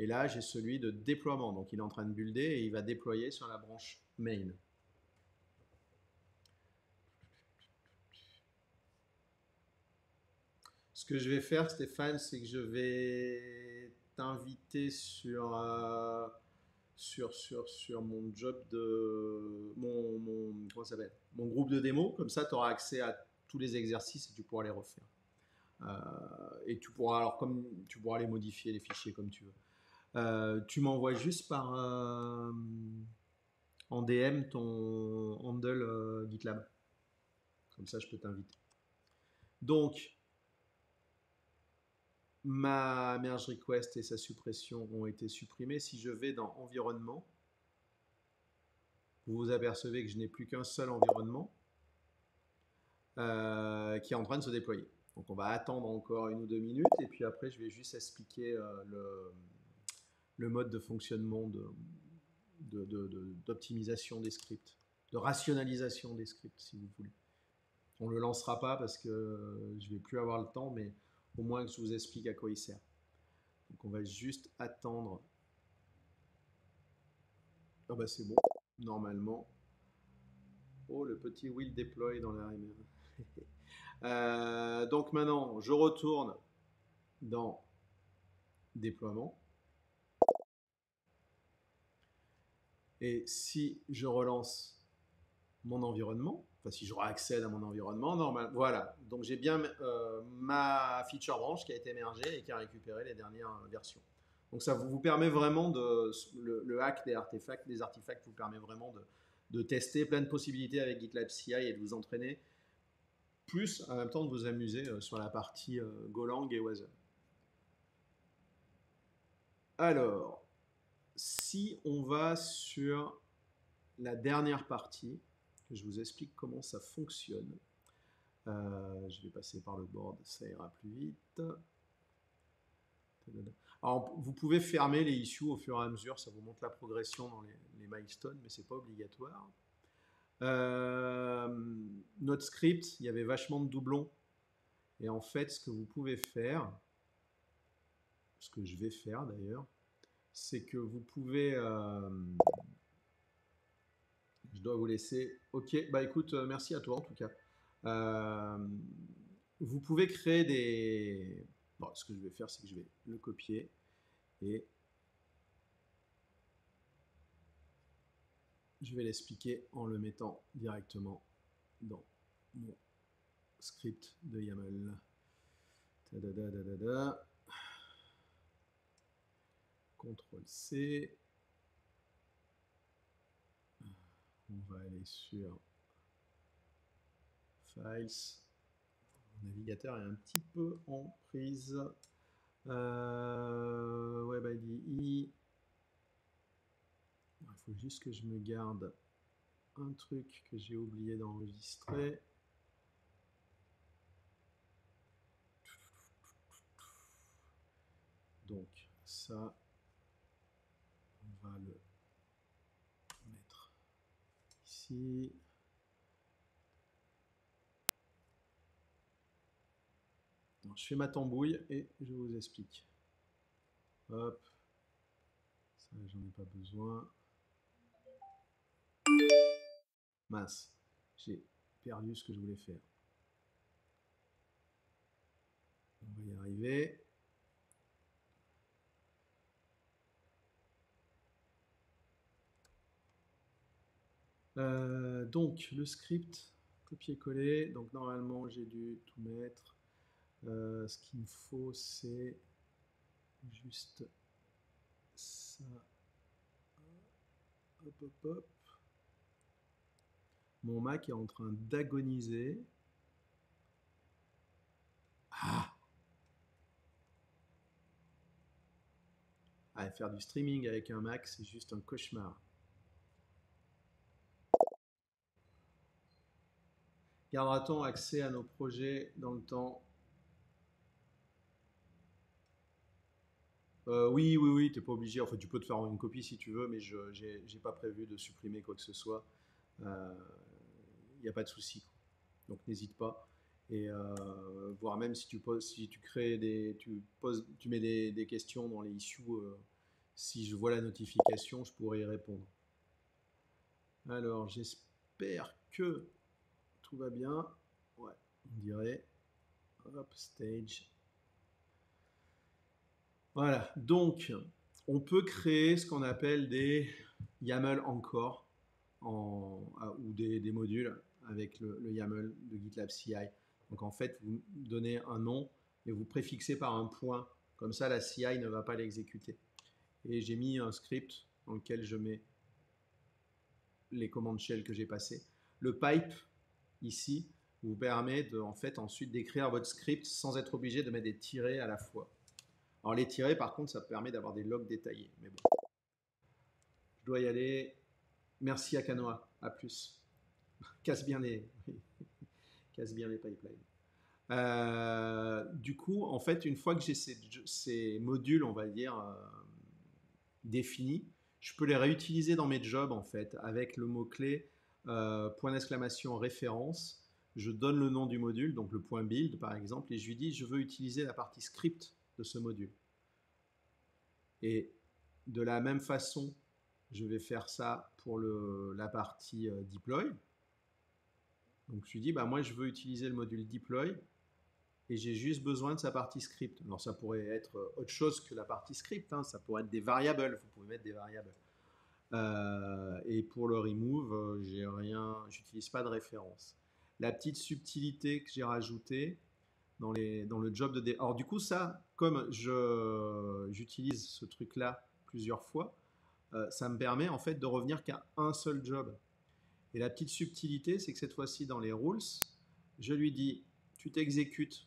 Et là, j'ai celui de déploiement. Donc il est en train de builder et il va déployer sur la branche main. Ce que je vais faire, Stéphane, c'est que je vais t'inviter sur mon job de comment ça s'appelle, mon groupe de démo. Comme ça, tu auras accès à tous les exercices et tu pourras les refaire. Et tu pourras, alors comme tu pourras les modifier, les fichiers comme tu veux. Tu m'envoies juste en DM ton handle GitLab. Comme ça, je peux t'inviter. Donc, ma merge request et sa suppression ont été supprimés. Si je vais dans environnement, vous vous apercevez que je n'ai plus qu'un seul environnement qui est en train de se déployer. Donc on va attendre encore 1 ou 2 minutes et puis après je vais juste expliquer le mode de fonctionnement d'optimisation des scripts, de rationalisation des scripts si vous voulez. On ne le lancera pas parce que je ne vais plus avoir le temps, mais au moins que je vous explique à quoi il sert. Donc on va juste attendre. Ah bah c'est bon, normalement. Oh, le petit will deploy dans la donc maintenant, je retourne dans déploiement. Et si je relance mon environnement, enfin si je réaccède à mon environnement, normal, voilà. Donc j'ai bien ma feature branch qui a été émergée et qui a récupéré les dernières versions. Donc ça vous permet vraiment le hack des artefacts vous permet vraiment de tester plein de possibilités avec GitLab CI et de vous entraîner, plus en même temps de vous amuser sur la partie Golang et Wasm. Alors, si on va sur la dernière partie, que je vous explique comment ça fonctionne. Je vais passer par le board, ça ira plus vite. Alors, vous pouvez fermer les issues au fur et à mesure, ça vous montre la progression dans les milestones, mais ce n'est pas obligatoire. Notre script, il y avait vachement de doublons. Et en fait, ce que vous pouvez faire, ce que je vais faire d'ailleurs, c'est que vous pouvez... je dois vous laisser. Ok, bah écoute, merci à toi en tout cas. Vous pouvez créer des... Bon, ce que je vais faire, c'est que je vais le copier et je vais l'expliquer en le mettant directement dans mon script de YAML. CTRL-C. On va aller sur Files. Mon navigateur est un petit peu en prise. WebIDE. Il faut juste que je me garde un truc que j'ai oublié d'enregistrer. Donc ça, on va le mettre ici. Alors, je fais ma tambouille et je vous explique. Hop, ça j'en ai pas besoin. Mince, j'ai perdu ce que je voulais faire. On va y arriver. Donc, le script, copier-coller. Donc, normalement, j'ai dû tout mettre. Ce qu'il me faut, c'est juste ça. Hop, hop, hop. Mon Mac est en train d'agoniser. Ah! Ah, faire du streaming avec un Mac, c'est juste un cauchemar. Gardera-t-on accès à nos projets dans le temps? Oui, oui, oui, t'es pas obligé. Enfin, tu peux te faire une copie si tu veux, mais je j'ai pas prévu de supprimer quoi que ce soit. Il n'y a pas de souci. Donc n'hésite pas. Et voire même si tu poses, si tu crées des, tu poses, tu mets des questions dans les issues, si je vois la notification, je pourrais y répondre. Alors, j'espère que tout va bien. Ouais, on dirait. Hop, stage. Voilà, donc on peut créer ce qu'on appelle des YAML encore ou des modules avec le YAML de GitLab CI. Donc en fait, vous donnez un nom et vous préfixez par un point. Comme ça, la CI ne va pas l'exécuter. Et j'ai mis un script dans lequel je mets les commandes shell que j'ai passées. Le pipe, ici, vous permet de, en fait, ensuite d'écrire votre script sans être obligé de mettre des tirets à la fois. Alors les tirets, par contre, ça permet d'avoir des logs détaillés. Mais bon, je dois y aller. Merci à Canoa. À plus. Casse bien casse bien les pipelines. Du coup, en fait, une fois que j'ai ces modules, on va dire, définis, je peux les réutiliser dans mes jobs, en fait, avec le mot-clé point d'exclamation référence. Je donne le nom du module, donc le point build, par exemple, et je lui dis, je veux utiliser la partie script de ce module. Et de la même façon, je vais faire ça pour la partie deploy. Donc je lui dis, bah, moi je veux utiliser le module deploy et j'ai juste besoin de sa partie script. Alors ça pourrait être autre chose que la partie script, hein. Ça pourrait être des variables, vous pouvez mettre des variables. Et pour le remove, j'ai rien, j'utilise pas de référence. La petite subtilité que j'ai rajoutée dans le job de... Alors du coup ça, comme j'utilise ce truc-là plusieurs fois, ça me permet en fait de revenir qu'à un seul job. Et la petite subtilité, c'est que cette fois-ci, dans les rules, je lui dis, tu t'exécutes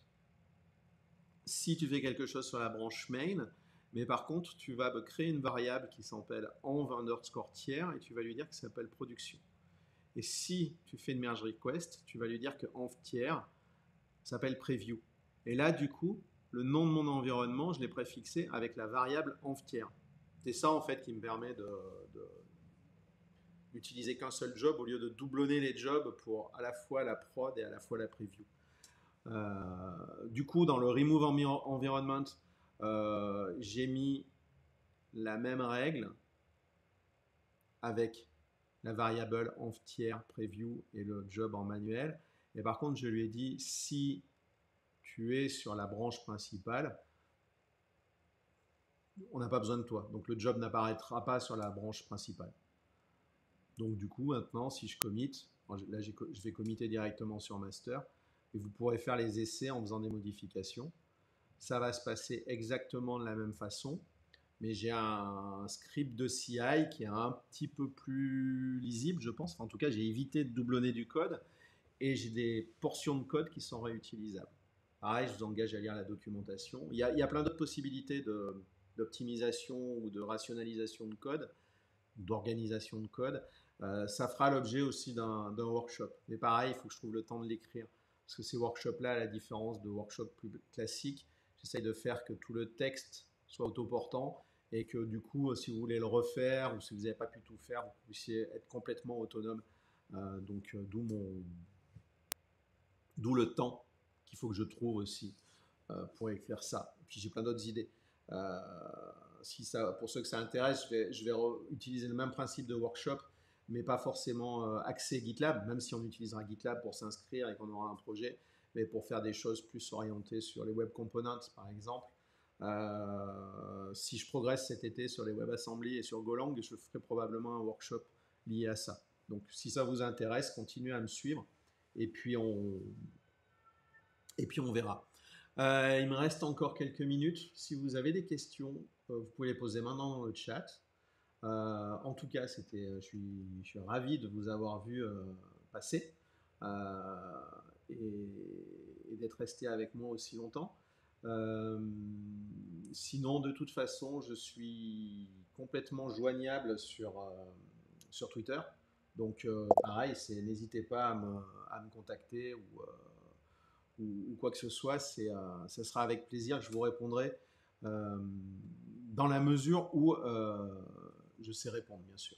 si tu fais quelque chose sur la branche main, mais par contre, tu vas créer une variable qui s'appelle env_tiers et tu vas lui dire que ça s'appelle production. Et si tu fais une merge request, tu vas lui dire que env_tiers s'appelle preview. Et là, du coup, le nom de mon environnement, je l'ai préfixé avec la variable env_tiers. C'est ça, en fait, qui me permet d'utiliser qu'un seul job au lieu de doublonner les jobs pour à la fois la prod et à la fois la preview. Du coup, dans le remove environment, j'ai mis la même règle avec la variable env_tiers preview et le job en manuel. Et par contre, je lui ai dit, si tu es sur la branche principale, on n'a pas besoin de toi. Donc le job n'apparaîtra pas sur la branche principale. Donc du coup, maintenant, si je commit, là je vais committer directement sur master, et vous pourrez faire les essais en faisant des modifications. Ça va se passer exactement de la même façon, mais j'ai un script de CI qui est un petit peu plus lisible, je pense. Enfin, en tout cas, j'ai évité de doublonner du code, et j'ai des portions de code qui sont réutilisables. Pareil, je vous engage à lire la documentation. Il y a plein d'autres possibilités d'optimisation ou de rationalisation de code, d'organisation de code. Ça fera l'objet aussi d'un workshop. Mais pareil, il faut que je trouve le temps de l'écrire. Parce que ces workshops-là, à la différence de workshops plus classiques, j'essaye de faire que tout le texte soit autoportant et que du coup, si vous voulez le refaire ou si vous n'avez pas pu tout faire, vous puissiez être complètement autonome. Donc, d'où le temps qu'il faut que je trouve aussi pour écrire ça. Et puis j'ai plein d'autres idées. Si ça, pour ceux que ça intéresse, je vais utiliser le même principe de workshop, mais pas forcément axé GitLab, même si on utilisera GitLab pour s'inscrire et qu'on aura un projet, mais pour faire des choses plus orientées sur les web components, par exemple. Si je progresse cet été sur les WebAssembly et sur Golang, je ferai probablement un workshop lié à ça. Donc si ça vous intéresse, continuez à me suivre et puis on verra. Il me reste encore quelques minutes. Si vous avez des questions, vous pouvez les poser maintenant dans le chat. En tout cas, je suis ravi de vous avoir vu passer euh, et, et d'être resté avec moi aussi longtemps. Euh, Sinon, de toute façon, je suis complètement joignable sur Twitter. Donc, pareil, n'hésitez pas à me contacter ou quoi que ce soit. Ça sera avec plaisir que je vous répondrai euh, dans la mesure où je sais répondre, bien sûr.